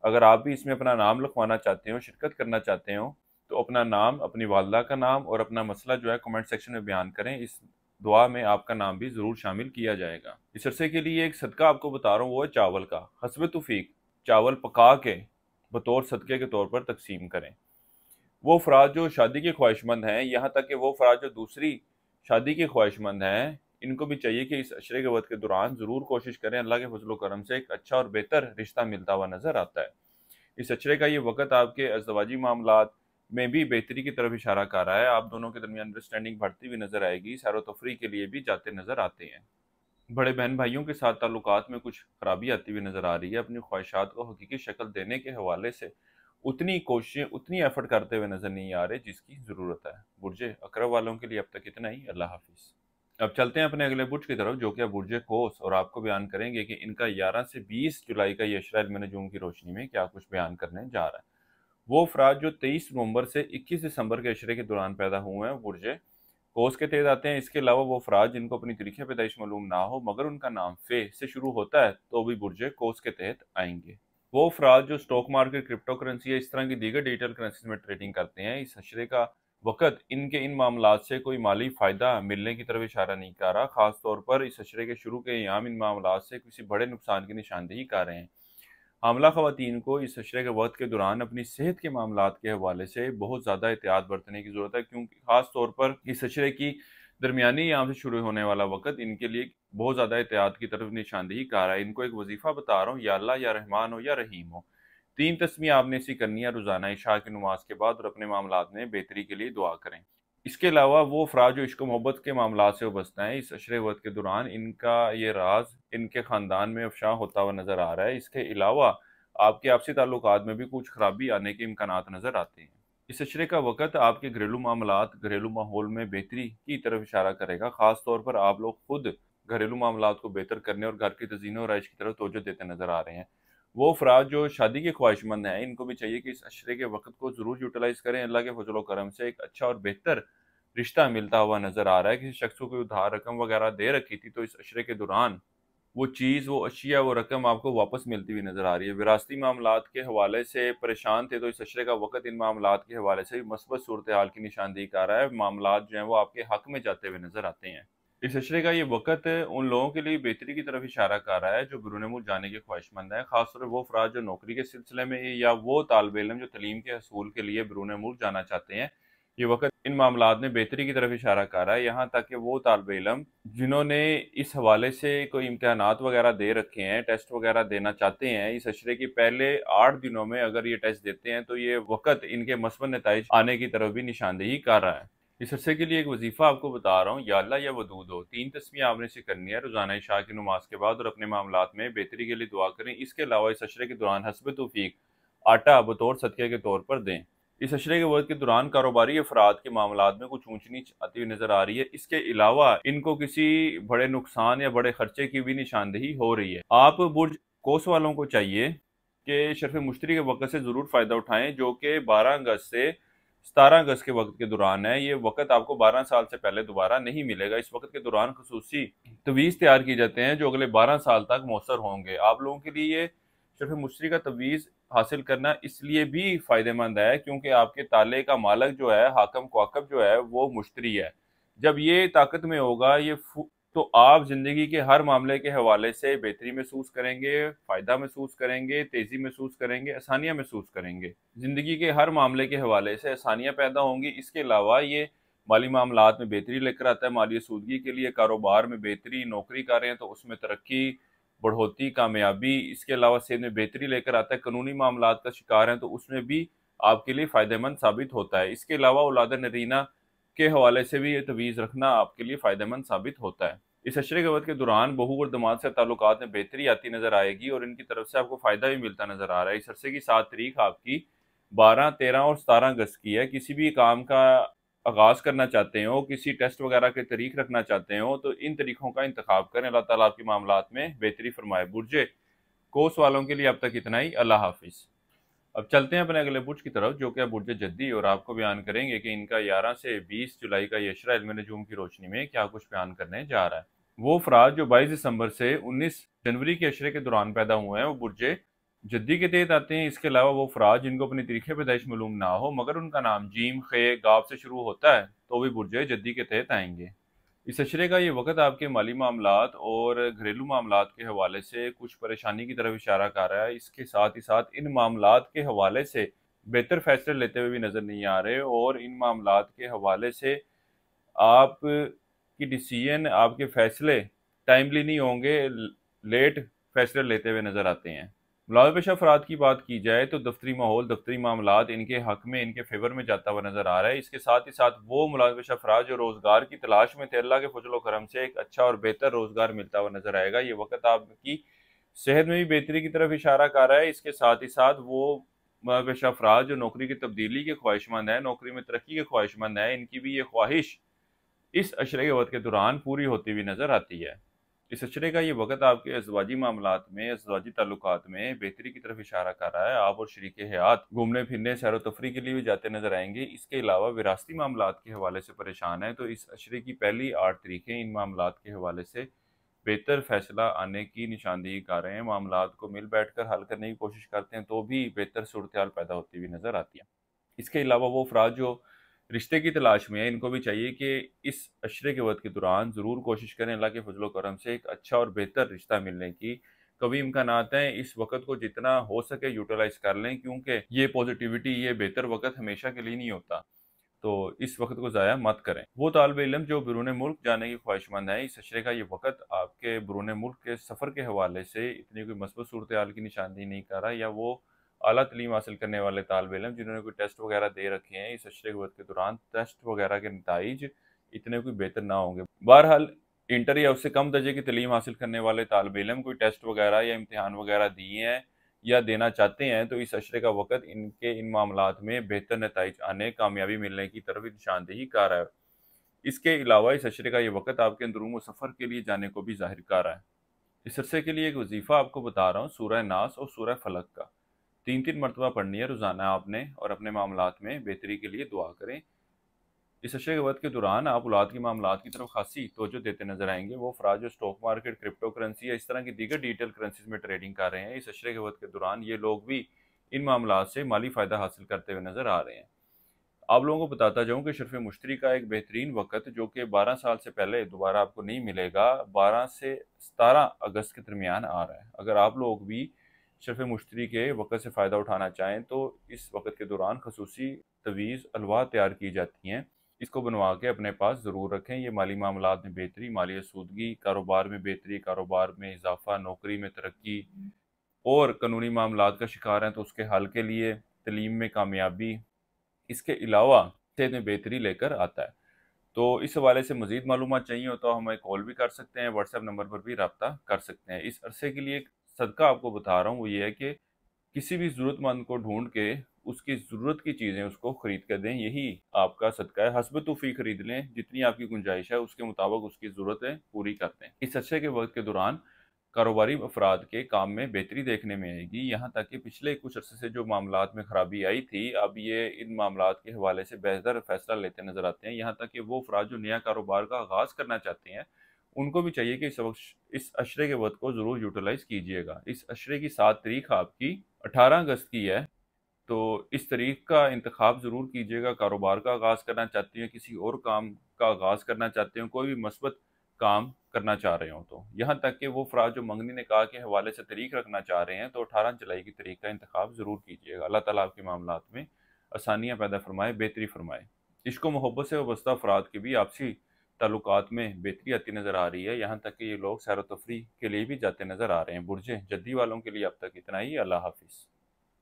اگر آپ بھی اس میں اپنا نام لکھوانا چاہتے ہو، شرکت کرنا چاہتے ہو تو اپنا نام، اپنی والدہ کا نام اور اپنا مسئلہ جو ہے کمنٹ سیکشن میں بیان کریں۔ اس دعا میں آپ کا نام بھی ضرور شامل کیا جائے گا۔ اس عرصے کے لیے ایک صدقہ آپ کو بتا رہا ہوں، وہ ہے چاول کا۔ حسب توفیق चावल पका के बतौर सदक़े के तौर पर तकसीम करें। वो अफराद जो शादी के ख्वाहिशमंद हैं, यहाँ तक कि वो अफराद जो दूसरी शादी के ख्वाहिशमंद हैं, इनको भी चाहिए कि इस अशरे के वक्त के दौरान ज़रूर कोशिश करें। अल्लाह के फजल करम से एक अच्छा और बेहतर रिश्ता मिलता हुआ नज़र आता है। इस अशरे का ये वक्त आपके अज़दवाजी मामलात में भी बेहतरी की तरफ इशारा कर रहा है। आप दोनों के दरमियान अंडरस्टैंडिंग बढ़ती हुई नज़र आएगी। सैर व तफरीह के लिए भी जाते नज़र आते हैं। बड़े बहन भाइयों के साथ ताल्लुकात में कुछ खराबी आती हुई नज़र आ रही है। अपनी ख्वाहिशात को हकीकी शक्ल देने के हवाले से उतनी कोशिशें, उतनी एफर्ट करते हुए नज़र नहीं आ रहे जिसकी ज़रूरत है। बुर्ज अकरब वालों के लिए अब तक इतना ही। अल्लाह हाफिज़। अब चलते हैं अपने अगले बुर्ज की तरफ, जो कि बुर्ज कोस, और आपको बयान करेंगे कि इनका 11 से 20 जुलाई का ये अशरा इल्म नजूम की रोशनी में क्या कुछ बयान करने जा रहा है। वो अफराद जो 23 नवंबर से 21 दिसंबर के अशरे के दौरान पैदा हुए हैं, बुर्ज कोस के तहत आते हैं। इसके अलावा वो अफराद जिनको अपनी तारीख़ पैदाइश मालूम ना हो मगर उनका नाम फे से शुरू होता है, तो भी बुर्ज कोस के तहत आएंगे। वो अफराद जो स्टॉक मार्केट, क्रिप्टो करेंसी या इस तरह की दीगर डिजिटल करेंसीज में ट्रेडिंग करते हैं, इस अशरे का वक़्त इनके इन मामलात से कोई माली फ़ायदा मिलने की तरफ इशारा नहीं कर रहा। ख़ास तौर पर इस अशरे के शुरू के अय्याम इन मामलात से किसी बड़े नुकसान की निशानदेही कर रहे हैं। हामला ख़वातीन को इस अशरे के वक्त के दौरान अपनी सेहत के मामलात के हवाले से बहुत ज़्यादा एहतियात बरतने की ज़रूरत है, क्योंकि ख़ास तौर पर इस अशरे की दरमियानी अय्याम से शुरू होने वाला वक़्त इनके लिए बहुत ज़्यादा एहतियात की तरफ निशानदेही कर रहा है। इनको एक वजीफ़ा बता रहा हूँ, या अल्लाह, या रहमान हो, या रहीम हो। 3 तस्मीह आपने इसी करनी है रोज़ाना इशा की नमाज के बाद, और अपने मामलात में बेहतरी के लिए दुआ करें। इसके अलावा वो अफराद जो इश्क मोहब्बत के मामलात से वाबस्ता हैं, इस अशरे वक्त के दौरान इनका ये राज इनके ख़ानदान में अफशा होता हुआ नज़र आ रहा है। इसके अलावा आपके आपसी ताल्लुकात में भी कुछ खराबी आने के इम्कानात नज़र आते हैं। इस अशरे का वक़्त आपके घरेलू मामलात, घरेलू माहौल में बेहतरी की तरफ इशारा करेगा। ख़ास तौर पर आप लोग खुद घरेलू मामलात को बेहतर करने और घर की तज़ीन और आइश की तरफ तवज्जो देते नज़र आ रहे हैं। वो अफराद जो शादी के ख्वाहिशमंद हैं, इनको भी चाहिए कि इस अशरे के वक़्त को ज़रूर यूटिलाइज़ करें। अल्लाह के फज़ल व करम से एक अच्छा और बेहतर रिश्ता मिलता हुआ नज़र आ रहा है। किसी शख्स को कोई उधार रकम वगैरह दे रखी थी, तो इस अशरे के दौरान वो चीज़, वो अशिया, वो रकम आपको वापस मिलती हुई नज़र आ रही है। विरासती मामलात के हवाले से परेशान थे, तो इस अशरे का वक़्त इन मामलात के हवाले से भी मस्बत सूरत हाल की निशानदेही कर रहा है। मामलात जो हैं वो आपके हक़ में जाते हुए नज़र आते हैं। इस अशरे का ये वक़्त उन लोगों के लिए बेहतरी की तरफ इशारा कर रहा है जो बैरून मुल्क जाने के ख्वाहिशमंद हैं। ख़ासतौर पर वो अफराद जो नौकरी के सिलसिले में, या वो तालिब इल्म जो तलीम के हसूल के लिए बैरून मुल्क जाना चाहते हैं, ये वक़्त इन मामलात में बेहतरी की तरफ इशारा कर रहा है। यहाँ तक कि वो तालिब इल्म जिन्होंने इस हवाले से कोई इम्तिहानात वगैरह दे रखे हैं, टेस्ट वगैरह देना चाहते हैं, इस अशरे के पहले 8 दिनों में अगर ये टेस्ट देते हैं, तो ये वक़्त इनके मस्बत नताइज आने की तरफ भी निशानदेही कर रहा है। इस अरसे के लिए एक वजीफ़ा आपको बता रहा हूँ, या अल्लाह, या वदूद हो। 3 तस्मीह आपने से करनी है रोज़ाना इशा की नमाज के बाद, और अपने मामलात में बेहतरी के लिए दुआ करें। इसके अलावा इस अशरे के दौरान हस्ब तौफीक आटा बतौर सदक़े के तौर पर दें। इस अशरे के वक्त के दौरान कारोबारी अफराद के मामलात में कुछ ऊंच नीच आती हुई नज़र आ रही है। इसके अलावा इनको किसी बड़े नुकसान या बड़े खर्चे की भी निशानदेही हो रही है। आप बुर्ज कोस वालों को चाहिए कि शर्फ मुश्तरी के वक्त से ज़रूर फ़ायदा उठाएं, जो कि 12 अगस्त से 17 अगस्त के वक्त के दौरान है। ये वक्त आपको 12 साल से पहले दोबारा नहीं मिलेगा। इस वक्त के दौरान खसूसी तवीज़ तैयार की जाते हैं जो अगले 12 साल तक मौसर होंगे। आप लोगों के लिए शर्फ मुश्तरी का तवीज़ हासिल करना इसलिए भी फ़ायदेमंद है क्योंकि आपके ताले का मालिक जो है, हाकम कवाकब जो है, वो मुश्तरी है। जब ये ताकत में होगा, तो आप ज़िंदगी के हर मामले के हवाले से बेहतरी महसूस करेंगे, फ़ायदा महसूस करेंगे, तेज़ी महसूस करेंगे, आसानियाँ महसूस करेंगे। ज़िंदगी के हर मामले के हवाले से आसानियाँ पैदा होंगी। इसके अलावा ये माली मामलात में बेहतरी लेकर आता है। माली सूदगी के लिए कारोबार में बेहतरी, नौकरी कर रहे हैं तो उसमें तरक्की, बढ़ोतरी, कामयाबी। इसके अलावा सेहत में बेहतरी लेकर आता है। कानूनी मामलात का शिकार हैं तो उसमें भी आपके लिए फ़ायदेमंद साबित होता है। इसके अलावा औलाद नरीना के हवाले से भी ये तवीज़ रखना आपके लिए फ़ायदेमंद साबित होता है। इस अशरे के वक्त के दौरान बहू और दामाद से ताल्लुकात में बेहतरी आती नज़र आएगी और इनकी तरफ से आपको फ़ायदा भी मिलता नज़र आ रहा है। इस अरसे की 7 तारीख आपकी 12, 13 और 17 अगस्त की है। किसी भी काम का आगाज़ करना चाहते हो, किसी टेस्ट वगैरह की तारीख रखना चाहते हो, तो इन तरीक़ों का इंतखाब करें। अल्लाह ताला आपके मामलात में बेहतरी फरमाए। बुर्ज कोस वालों के लिए अब तक इतना ही। अल्लाह हाफिज़। अब चलते हैं अपने अगले बुर्ज की तरफ, जो कि बुर्ज जद्दी, और आपको बयान करेंगे कि इनका 11 से 20 जुलाई का ये अशरा इल्म नजूम की रोशनी में क्या कुछ बयान करने जा रहा है। वो अफराद जो 22 दिसंबर से 19 जनवरी के अशरे के दौरान पैदा हुए हैं, वो बुर्ज जद्दी के तहत आते हैं। इसके अलावा वो अफराद जिनको अपनी तारीख़ पैदाइश मालूम ना हो मगर उनका नाम जीम, खे, गाव से शुरू होता है, तो भी बुर्ज जद्दी के तहत आएंगे। इस अशरे का ये वक़्त आपके माली मामलात और घरेलू मामलात के हवाले से कुछ परेशानी की तरफ इशारा कर रहा है। इसके साथ ही साथ इन मामलात के हवाले से बेहतर फ़ैसले लेते हुए भी नज़र नहीं आ रहे, और इन मामलात के हवाले से आप की डिसीजन, आपके फ़ैसले टाइमली नहीं होंगे, लेट फ़ैसले लेते हुए नज़र आते हैं। मुलाज़िम पेशा अफराद की बात की जाए तो दफ्तरी माहौल, दफ्तरी मामलात इनके हक में, इनके फेवर में जाता हुआ नज़र आ रहा है। इसके साथ ही साथ वो मुलाज़िम पेशा अफराद जो रोज़गार की तलाश में थे, अल्लाह के फजल व करम से एक अच्छा और बेहतर रोज़गार मिलता हुआ नज़र आएगा। ये वक्त आपकी सेहत में भी बेहतरी की तरफ इशारा कर रहा है। इसके साथ ही साथ वो मुलाज़िम पेशा अफराद जो नौकरी की तब्दीली के ख्वाहिशमंद हैं, नौकरी में तरक्की के ख्वाहिशमंद हैं, इनकी भी ये ख्वाहिश इस अशरे के वक्त के दौरान पूरी होती हुई नज़र आती है। इस अशरे का ये वक्त आपके अज़वाजी मामलात में, अज़वाजी ताल्लुकात में बेहतरी की तरफ इशारा कर रहा है। आप और शरीके हयात घूमने फिरने, सैर व तफरी के लिए भी जाते नजर आएंगे। इसके अलावा विरासती मामलात के हवाले से परेशान है तो इस अशरे की पहली 8 तारीखें इन मामलात के हवाले से बेहतर फैसला आने की निशानदेही कर रहे हैं। मामलात को मिल बैठ कर हल करने की कोशिश करते हैं तो भी बेहतर सूरत हाल पैदा होती हुई नज़र आती है। इसके अलावा वो अफराद जो रिश्ते की तलाश में है, इनको भी चाहिए कि इस अशरे के वक्त के दौरान ज़रूर कोशिश करें अल्लाह के फजल करम से एक अच्छा और बेहतर रिश्ता मिलने की। कभी इम्कानात हैं, इस वक्त को जितना हो सके यूटिलाइज कर लें, क्योंकि ये पॉजिटिविटी, ये बेहतर वक्त हमेशा के लिए नहीं होता, तो इस वक्त को ज़ाया मत करें। वो तालिब इल्म जो बैरून मुल्क जाने की ख्वाहिशमंद है, इस अशरे का ये वक्त आपके बैरून मुल्क के सफ़र के हवाले से इतनी कोई मस्बत सूरत हाल की निशानदेही नहीं कर रहा, या वो आला तलीम हासिल करने वाले तालिब इल्म जिन्होंने कोई टेस्ट वगैरह दे रखे हैं, इस अशरे के वक्त के दौरान टेस्ट वगैरह के नताइज इतने कोई बेहतर ना होंगे। बहरहाल इंटर या उससे कम दर्जे की तलीम हासिल करने वाले तालिब इल्म कोई टेस्ट वगैरह या इम्तिहान वगैरह दिए हैं या देना चाहते हैं तो इस अशरे का वक्त इनके इन मामलात में बेहतर नताइज आने, कामयाबी मिलने की तरफ निशानदेही कर रहा है। इसके अलावा इस अशरे का ये वक्त आपके अंदरूम सफ़र के लिए जाने को भी जाहिर कर रहा है। इस अरसे के लिए एक वजीफ़ा आपको बता रहा हूँ, सूरह नास और सूरह फलक का 3-3 मरतबा पढ़नी है रोज़ाना आपने, और अपने मामलात में बेहतरी के लिए दुआ करें। इस अशरे के वक्त के दौरान आप औलाद के मामलात की तरफ खासी तवज्जो देते नजर आएंगे। वो अफराद जो स्टॉक मार्केट, क्रिप्टो करेंसी या इस तरह की दीगर डिजिटल करेंसीज में ट्रेडिंग कर रहे हैं, इस अशरे के वक्त के दौरान ये लोग भी इन मामलात से माली फ़ायदा हासिल करते हुए नजर आ रहे हैं। आप लोगों को बताता जाऊं कि शर्फ मुश्तरी का एक बेहतरीन वक्त जो कि 12 साल से पहले दोबारा आपको नहीं मिलेगा, 12 से 17 अगस्त के दरमियान आ रहा है। अगर आप लोग भी शर्फ मुश्तरी के वक्त से फ़ायदा उठाना चाहें तो इस वक्त के दौरान खसूसी तवीज़ अलवा तैयार की जाती हैं। इसको बनवा के अपने पास ज़रूर रखें। ये माली मामलात में बेहतरी, माली आसूदगी, कारोबार में बेहतरी, कारोबार में इजाफा, नौकरी में तरक्की, और कानूनी मामलात का शिकार हैं तो उसके हल के लिए, तलीम में कामयाबी, इसके अलावा सेहत में बेहतरी लेकर आता है। तो इस हवाले से मज़ीद मालूमात चाहिए हो तो हमें कॉल भी कर सकते हैं, व्हाट्सएप नंबर पर भी रब्ता कर सकते हैं। इस अरसे के लिए एक सदका आपको बता रहा हूँ, वो ये है कि किसी भी ज़रूरतमंद को ढूंढ के उसकी ज़रूरत की चीज़ें उसको ख़रीद कर दें, यही आपका सदका है। हस्ब तौफ़ीक ख़रीद लें, जितनी आपकी गुंजाइश है उसके मुताबिक उसकी ज़रूरतें पूरी कर दें। इस अरसे के वक्त के दौरान कारोबारी अफराद के काम में बेहतरी देखने में आएगी। यहाँ तक कि पिछले कुछ अरसे से जो मामलात में ख़राबी आई थी, अब ये इन मामलात के हवाले से बेहतर फ़ैसला लेते नज़र आते हैं। यहाँ तक कि वो अफराद जो नया कारोबार का आगाज़ करना चाहते हैं, उनको भी चाहिए कि इस अशरे के वक्त को ज़रूर यूटिलाइज़ कीजिएगा। इस अशरे की 7 तारीख आपकी 18 अगस्त की है, तो इस तारीख का इंतखाब ज़रूर कीजिएगा। कारोबार का आगाज़ करना चाहते हैं, किसी और काम का आगाज़ करना चाहते हो, कोई भी मस्बत काम करना चाह रहे हो, तो यहाँ तक कि वो अफराद जो मंगनी निकाह के हवाले से तारीख रखना चाह रहे हैं तो 18 जुलाई की तारीख का इंतखाब ज़रूर कीजिएगा। अल्लाह ताला आपके मामलात में आसानियाँ पैदा फरमाए, बेहतरी फरमाए। इश्क व मोहब्बत से वाबस्ता अफराद की भी आपसी ताल्लुकात में बेहतरी आती नज़र आ रही है। यहाँ तक कि ये लोग सैर व तफरी के लिए भी जाते नज़र आ रहे हैं। बुर्ज जद्दी वालों के लिए अब तक इतना ही। अल्लाह हाफिज़।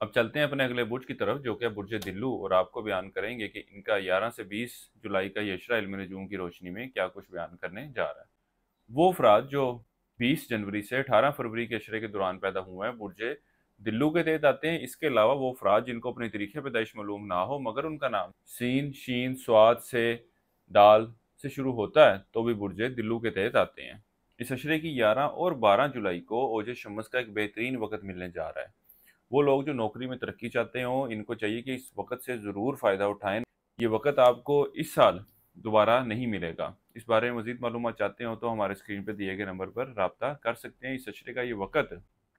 अब चलते हैं अपने अगले बुर्ज की तरफ, जो कि बुर्ज दिल्लू, और आपको बयान करेंगे कि इनका 11 से 20 जुलाई का ये अशरा इल्म नजूम की रोशनी में क्या कुछ बयान करने जा रहा है। वो अफराद जो 20 जनवरी से 18 फरवरी के अशरे के दौरान पैदा हुए हैं, बुर्ज दिल्लू के तहत आते हैं। इसके अलावा वो अफराद जिनको अपनी तारीख़ पैदाइश मालूम ना हो मगर उनका नाम सीन, शीन, स्वाद से, दाल से शुरू होता है, तो भी बुर्ज दिल्लू के तहत आते हैं। इस अशरे की 11 और 12 जुलाई को ओज शम्स का एक बेहतरीन वक्त मिलने जा रहा है। वो लोग जो नौकरी में तरक्की चाहते हों, इनको चाहिए कि इस वक्त से ज़रूर फ़ायदा उठाएं। ये वक्त आपको इस साल दोबारा नहीं मिलेगा। इस बारे में मज़ीद मालूमात चाहते हो तो हमारे स्क्रीन पर दिए गए नंबर पर रब्ता कर सकते हैं। इस अशरे का ये वक्त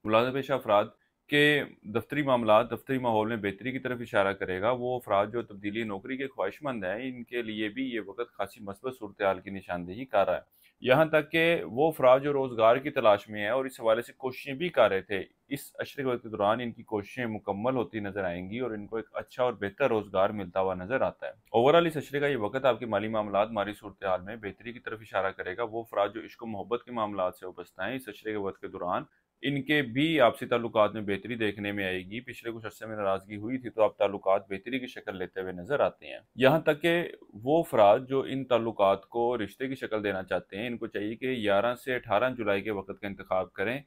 मुलाज़िम पेशा अफराद کہ دفتری معاملات دفتری ماحول میں بہتری کی طرف اشارہ کرے گا۔ وہ افراد جو تبدیلی نوکری کے خواہش مند ہیں، ان کے لیے بھی یہ وقت خاصی مثبت صورتحال کی نشاندہی کر رہا ہے۔ یہاں تک کہ وہ افراد جو روزگار کی تلاش میں ہیں اور اس حوالے سے کوششیں بھی کر رہے تھے، اس عشرے کے وقت کے دوران ان کی کوششیں مکمل ہوتی نظر آئیں گی اور ان کو ایک اچھا اور بہتر روزگار ملتا ہوا نظر آتا ہے۔ اوورآل اس عشرے کا یہ وقت آپ کے مالی معاملات، مالی صورتحال میں بہتری کی طرف اشارہ کرے گا۔ وہ افراد جو عشق و محبت کے معاملات سے وابستہ ہیں، اس عشرے کے وقت کے دوران ان کے بھی آپسی تعلقات میں بہتری دیکھنے میں آئے گی۔ پچھلے کچھ عرصے میں ناراضگی ہوئی تھی تو اب تعلقات بہتری کی شکل لیتے ہوئے نظر آتے ہیں۔ یہاں تک کہ وہ افراد جو ان تعلقات کو رشتے کی شکل دینا چاہتے ہیں، ان کو چاہیے کہ 11 سے 18 جولائی کے وقت کا انتخاب کریں۔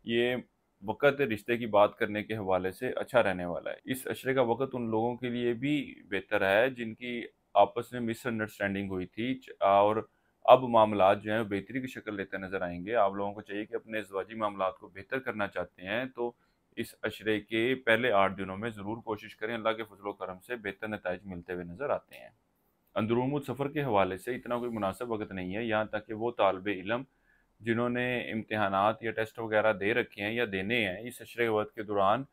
یہ وقت رشتے کی بات کرنے کے حوالے سے اچھا رہنے والا ہے۔ اس عشرے کا وقت ان لوگوں کے لیے بھی بہتر ہے جن کی آپس میں مس انڈرسٹینڈنگ ہوئی تھی اور اب معاملات جو ہیں بہتری کی شکل لیتے نظر آئیں گے۔ آپ لوگوں کو چاہیے کہ اپنے ازدواجی معاملات کو بہتر کرنا چاہتے ہیں تو اس عشرے کے پہلے 8 دنوں میں ضرور کوشش کریں۔ اللہ کے فضل و کرم سے بہتر نتائج ملتے ہوئے نظر آتے ہیں۔ اندرون سفر کے حوالے سے اتنا کوئی مناسب وقت نہیں ہے، یہاں تک کہ وہ طالب علم جنہوں نے امتحانات یا ٹیسٹ وغیرہ دے رکھے ہیں یا دینے ہیں، اس عشرے کے وقت کے دوران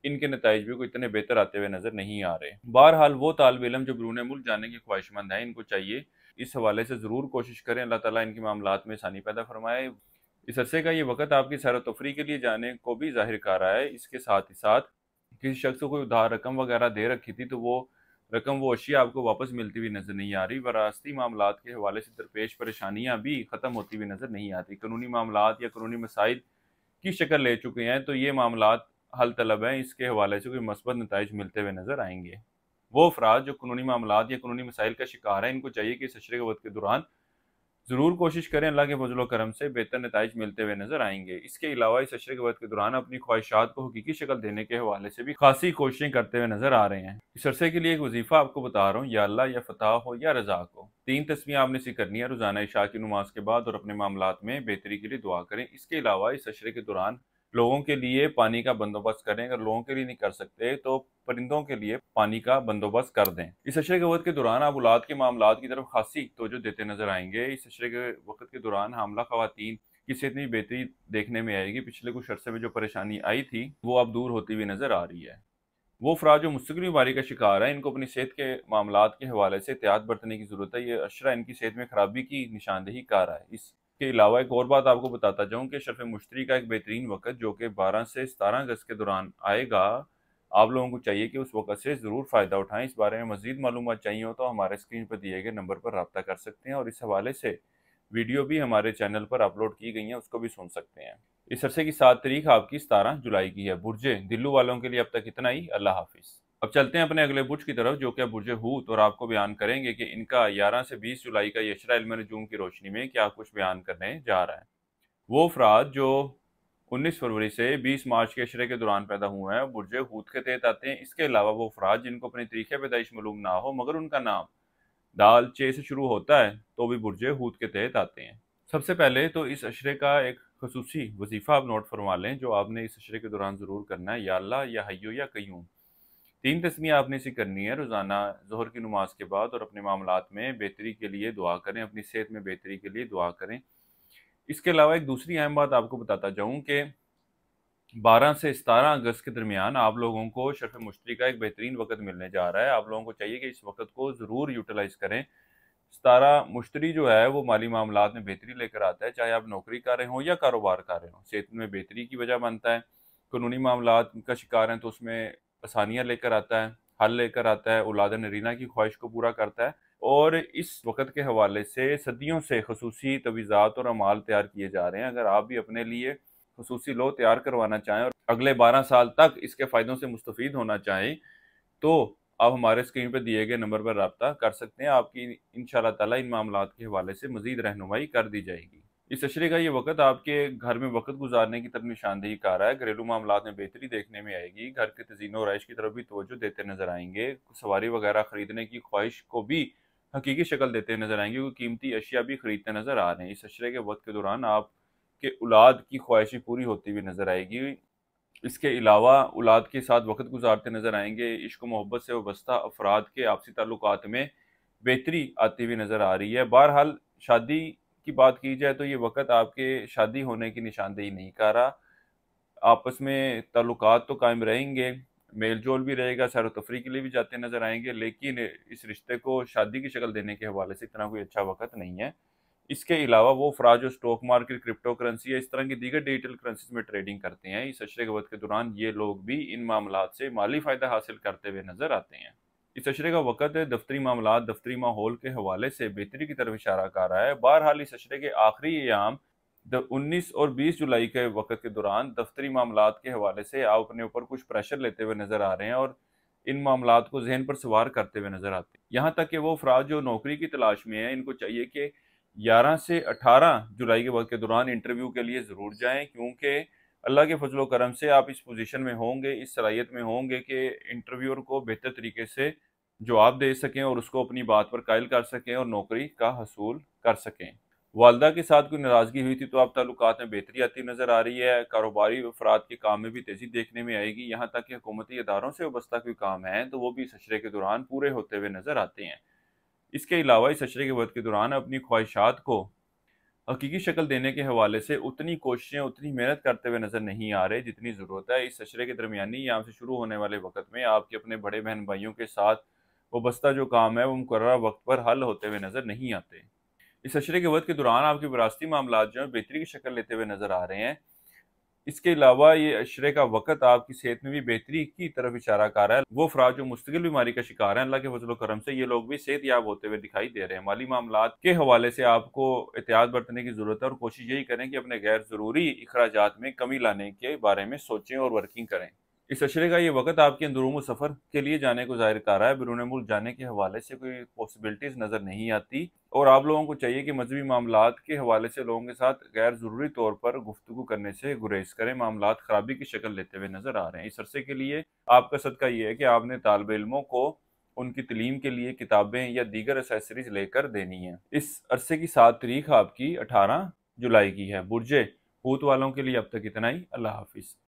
ان کے نتائج بھی کوئی اتنے بہتر آتے ہوئے نظر نہیں آ رہے۔ بہرحال وہ طالب علم جو بیرون ملک جانے کی خواہش مند ہیں، ان کو چاہیے اس حوالے سے ضرور کوشش کریں۔ اللہ تعالیٰ ان کے معاملات میں آسانی پیدا فرمائے۔ اس عرصے کا یہ وقت آپ کی سیر و تفریح کے لیے جانے کو بھی ظاہر کر رہا ہے۔ اس کے ساتھ ہی ساتھ کسی شخص کو کوئی ادھار رقم وغیرہ دے رکھی تھی تو وہ رقم، وہ اشیاء آپ کو واپس ملتی ہوئی نظر نہیں آ رہی۔ وراثتی معاملات کے حوالے سے درپیش پریشانیاں بھی ختم ہوتی ہوئی نظر نہیں آتی۔ قانونی معاملات یا قانونی مسائل کی شکل لے چکے ہیں تو یہ معاملات حل طلب ہیں، اس کے حوالے سے کوئی مثبت نتائج ملتے ہوئے نظر آئیں گے۔ وہ افراد جو قانونی معاملات یا قانونی مسائل کا شکار ہیں، ان کو چاہیے کہ اس عشرے کے وقت کے دوران ضرور کوشش کریں۔ اللہ کے فضل و کرم سے بہتر نتائج ملتے ہوئے نظر آئیں گے۔ اس کے علاوہ اس عشرے کے وقت کے دوران اپنی خواہشات کو حقیقی شکل دینے کے حوالے سے بھی خاصی کوششیں کرتے ہوئے نظر آ رہے ہیں۔ اس عرصے کے لیے ایک وظیفہ آپ کو بتا رہا ہوں، یا اللہ، یا فتح ہو یا رزاق ہو۔ 3 تسمیہ آپ نے سے کرنی ہے روزانہ عشاء کی نماز کے بعد اور اپنے معاملات میں بہتری کے لیے دعا کریں۔ اس کے علاوہ اس عشرے کے دوران لوگوں کے لیے پانی کا بندوبست کریں۔ اگر لوگوں کے لیے نہیں کر سکتے تو پرندوں کے لیے پانی کا بندوبست کر دیں۔ اس عشرے کے وقت کے دوران آپ اولاد کے معاملات کی طرف خاصی توجہ دیتے نظر آئیں گے۔ اس عشرے کے وقت کے دوران حاملہ خواتین کی صحت میں بہتری دیکھنے میں آئے گی۔ پچھلے کچھ عرصے میں جو پریشانی آئی تھی وہ اب دور ہوتی ہوئی نظر آ رہی ہے۔ وہ افراد جو مستقل بیماری کا شکار ہیں، ان کو اپنی صحت کے معاملات کے حوالے سے احتیاط برتنے کی ضرورت ہے۔ یہ عشرہ ان کی صحت میں خرابی کی نشاندہی کر رہا ہے۔ اس کے علاوہ ایک اور بات آپ کو بتاتا جاؤں کہ شرف مشتری کا ایک بہترین وقت جو کہ 12 سے 17 اگست کے دوران آئے گا، آپ لوگوں کو چاہیے کہ اس وقت سے ضرور فائدہ اٹھائیں۔ اس بارے میں مزید معلومات چاہیے ہو تو ہمارے اسکرین پر دیے گئے نمبر پر رابطہ کر سکتے ہیں، اور اس حوالے سے ویڈیو بھی ہمارے چینل پر اپلوڈ کی گئی ہیں، اس کو بھی سن سکتے ہیں۔ اس عرصے کی 7 تاریخ آپ کی 17 جولائی کی ہے۔ برج دلو والوں کے لیے اب تک اتنا ہی۔ اللہ حافظ۔ اب چلتے ہیں اپنے اگلے برج کی طرف جو کہ برج حوت، اور آپ کو بیان کریں گے کہ ان کا 11 سے 20 جولائی کا یہ عشرہ علم نجوم کی روشنی میں کیا کچھ بیان کرنے جا رہا ہے۔ وہ افراد جو 19 فروری سے 20 مارچ کے عشرے کے دوران پیدا ہوئے ہیں برج حوت کے تحت آتے ہیں۔ اس کے علاوہ وہ افراد جن کو اپنی تاریخ پیدائش معلوم نہ ہو مگر ان کا نام دال چے سے شروع ہوتا ہے تو بھی برج حوت کے تحت آتے ہیں۔ سب سے پہلے تو اس عشرے کا ایک خصوصی وظیفہ آپ نوٹ فرما لیں جو آپ نے اس عشرے کے دوران ضرور کرنا ہے، یا اللہ، یا حیو یا قیوم۔ 3 تسمیہ آپ نے اسے کرنی ہے روزانہ ظہر کی نماز کے بعد اور اپنے معاملات میں بہتری کے لیے دعا کریں، اپنی صحت میں بہتری کے لیے دعا کریں۔ اس کے علاوہ ایک دوسری اہم بات آپ کو بتاتا جاؤں کہ 12 سے 17 اگست کے درمیان آپ لوگوں کو شرف مشتری کا ایک بہترین وقت ملنے جا رہا ہے۔ آپ لوگوں کو چاہیے کہ اس وقت کو ضرور یوٹیلائز کریں۔ 17 مشتری جو ہے وہ مالی معاملات میں بہتری لے کر آتا ہے، چاہے آپ نوکری کر رہے ہوں یا کاروبار کر رہے ہوں۔ صحت میں بہتری کی وجہ بنتا ہے، قانونی معاملات کا شکار ہیں تو اس میں آسانیاں لے کر آتا ہے، حل لے کر آتا ہے، اولاد نرینہ کی خواہش کو پورا کرتا ہے، اور اس وقت کے حوالے سے صدیوں سے خصوصی تجویزات اور اعمال تیار کیے جا رہے ہیں۔ اگر آپ بھی اپنے لیے خصوصی لو تیار کروانا چاہیں اور اگلے 12 سال تک اس کے فائدوں سے مستفید ہونا چاہیں تو آپ ہمارے اسکرین پہ دیے گئے نمبر پر رابطہ کر سکتے ہیں۔ آپ کی انشاءاللہ تعالی ان معاملات کے حوالے سے مزید رہنمائی کر دی جائے گی۔ اس عشرے کا یہ وقت آپ کے گھر میں وقت گزارنے کی طرف نشاندہی کر رہا ہے۔ گھریلو معاملات میں بہتری دیکھنے میں آئے گی، گھر کے تزئین و آرائش کی طرف بھی توجہ دیتے نظر آئیں گے، سواری وغیرہ خریدنے کی خواہش کو بھی حقیقی شکل دیتے نظر آئیں گے، کیونکہ قیمتی اشیاء بھی خریدتے نظر آ رہے ہیں۔ اس عشرے کے وقت کے دوران آپ کے اولاد کی خواہشیں پوری ہوتی ہوئی نظر آئے گی۔ اس کے علاوہ اولاد کے ساتھ وقت گزارتے نظر آئیں گے۔ عشق و محبت سے وابستہ افراد کے آپسی تعلقات میں بہتری آتی ہوئی نظر آ رہی ہے۔ بہرحال شادی کی بات کی جائے تو یہ وقت آپ کے شادی ہونے کی نشاندہی نہیں کر رہا۔ आपस में ताल्लुकात तो कायम रहेंगे, मेल जोल भी रहेगा, सैर व तफरीह के लिए भी जाते नज़र आएंगे, लेकिन इस रिश्ते को शादी की शक्ल देने के हवाले से इतना कोई अच्छा वक्त नहीं है। इसके अलावा वो अफराद जो स्टॉक मार्केट, क्रिप्टो करेंसी या इस तरह की दीगर डिजिटल करेंसीज में ट्रेडिंग करते हैं, इस अशरे के वक्त के दौरान ये लोग भी इन मामलात से माली फ़ायदा हासिल करते हुए नज़र आते हैं। इस अशरे का वक़्त दफ्तरी मामलात, दफ्तरी माहौल के हवाले से बेहतरी की तरफ इशारा कर रहा है। बहरहाल इस अशरे के आखिरी अयाम 19 और 20 जुलाई के वक़्त के दौरान दफ्तरी मामलात के हवाले से आप अपने ऊपर कुछ प्रेशर लेते हुए नज़र आ रहे हैं और इन मामलात को ज़हन पर सवार करते हुए नज़र आते हैं। यहाँ तक कि वो अफराद जो नौकरी की तलाश में हैं, इनको चाहिए कि 11 से 18 जुलाई के वक्त के दौरान इंटरव्यू के लिए ज़रूर जाएं, क्योंकि अल्लाह के फजलो करम से आप इस पोजीशन में होंगे, इस सलाहियत में होंगे कि इंटरव्यूअर को बेहतर तरीके से जवाब दे सकें और उसको अपनी बात पर कायल कर सकें और नौकरी का हसूल कर सकें। वालदा के साथ कोई नाराज़गी हुई थी तो अब ताल्लुकात में बेहतरी आती नज़र आ रही है। कारोबारी अफराद के काम में भी तेज़ी देखने में आएगी। यहाँ तक कि हुकूमती इदारों से वाबस्ता कोई काम है तो वो भी इस अशरे के दौरान पूरे होते हुए नज़र आते हैं। इसके अलावा इस अशरे के वक्त के दौरान अपनी ख्वाहिशात को हकीकी शक्ल देने के हवाले से उतनी कोशिशें, उतनी मेहनत करते हुए नज़र नहीं आ रहे जितनी ज़रूरत है। इस अशरे के दरमियानी याम से शुरू होने वाले वक्त में आपके अपने बड़े बहन भाइयों के साथ वाबस्ता जो काम है वो मुकर्रर वक्त पर हल होते हुए नज़र नहीं आते। इस अशरे के वक्त के दौरान आपके विरासती मामलात जो है बेहतरी की शक्ल लेते हुए नज़र आ रहे हैं। इसके अलावा ये अशरे का वक़्त आपकी सेहत में भी बेहतरी की तरफ इशारा कर रहा है। वो अफराद जो मुस्तकिल बीमारी का शिकार हैं, अल्लाह के फज़ल व करम से ये लोग भी सेहतयाब होते हुए दिखाई दे रहे हैं। माली मामलात के हवाले से आपको एहतियात बरतने की ज़रूरत है और कोशिश यही करें कि अपने गैर ज़रूरी इखराजात में कमी लाने के बारे में सोचें और वर्किंग करें। इस अशरे का ये वक़्त आपके अंदरूनी सफ़र के लिए जाने को ज़ाहिर कर रहा है। बैरून मुल्क जाने के हवाले से कोई पॉसिबिलिटीज़ नज़र नहीं आती और आप लोगों को चाहिए कि मज़हबी मामलात के हवाले से लोगों के साथ गैर ज़रूरी तौर पर गुफ्तगू करने से गुरेज करें। मामलात ख़राबी की शक्ल लेते हुए नज़र आ रहे हैं। इस अरसे के लिए आपका सदका ये है कि आपने तालिब इल्मों को उनकी तालीम के लिए किताबें या दीगर एसेसरीज लेकर देनी है। इस अरसे की 7 तारीख आपकी 18 जुलाई की है। बुर्जे हूत वालों के लिए अब तक इतना ही। अल्लाह हाफिज़।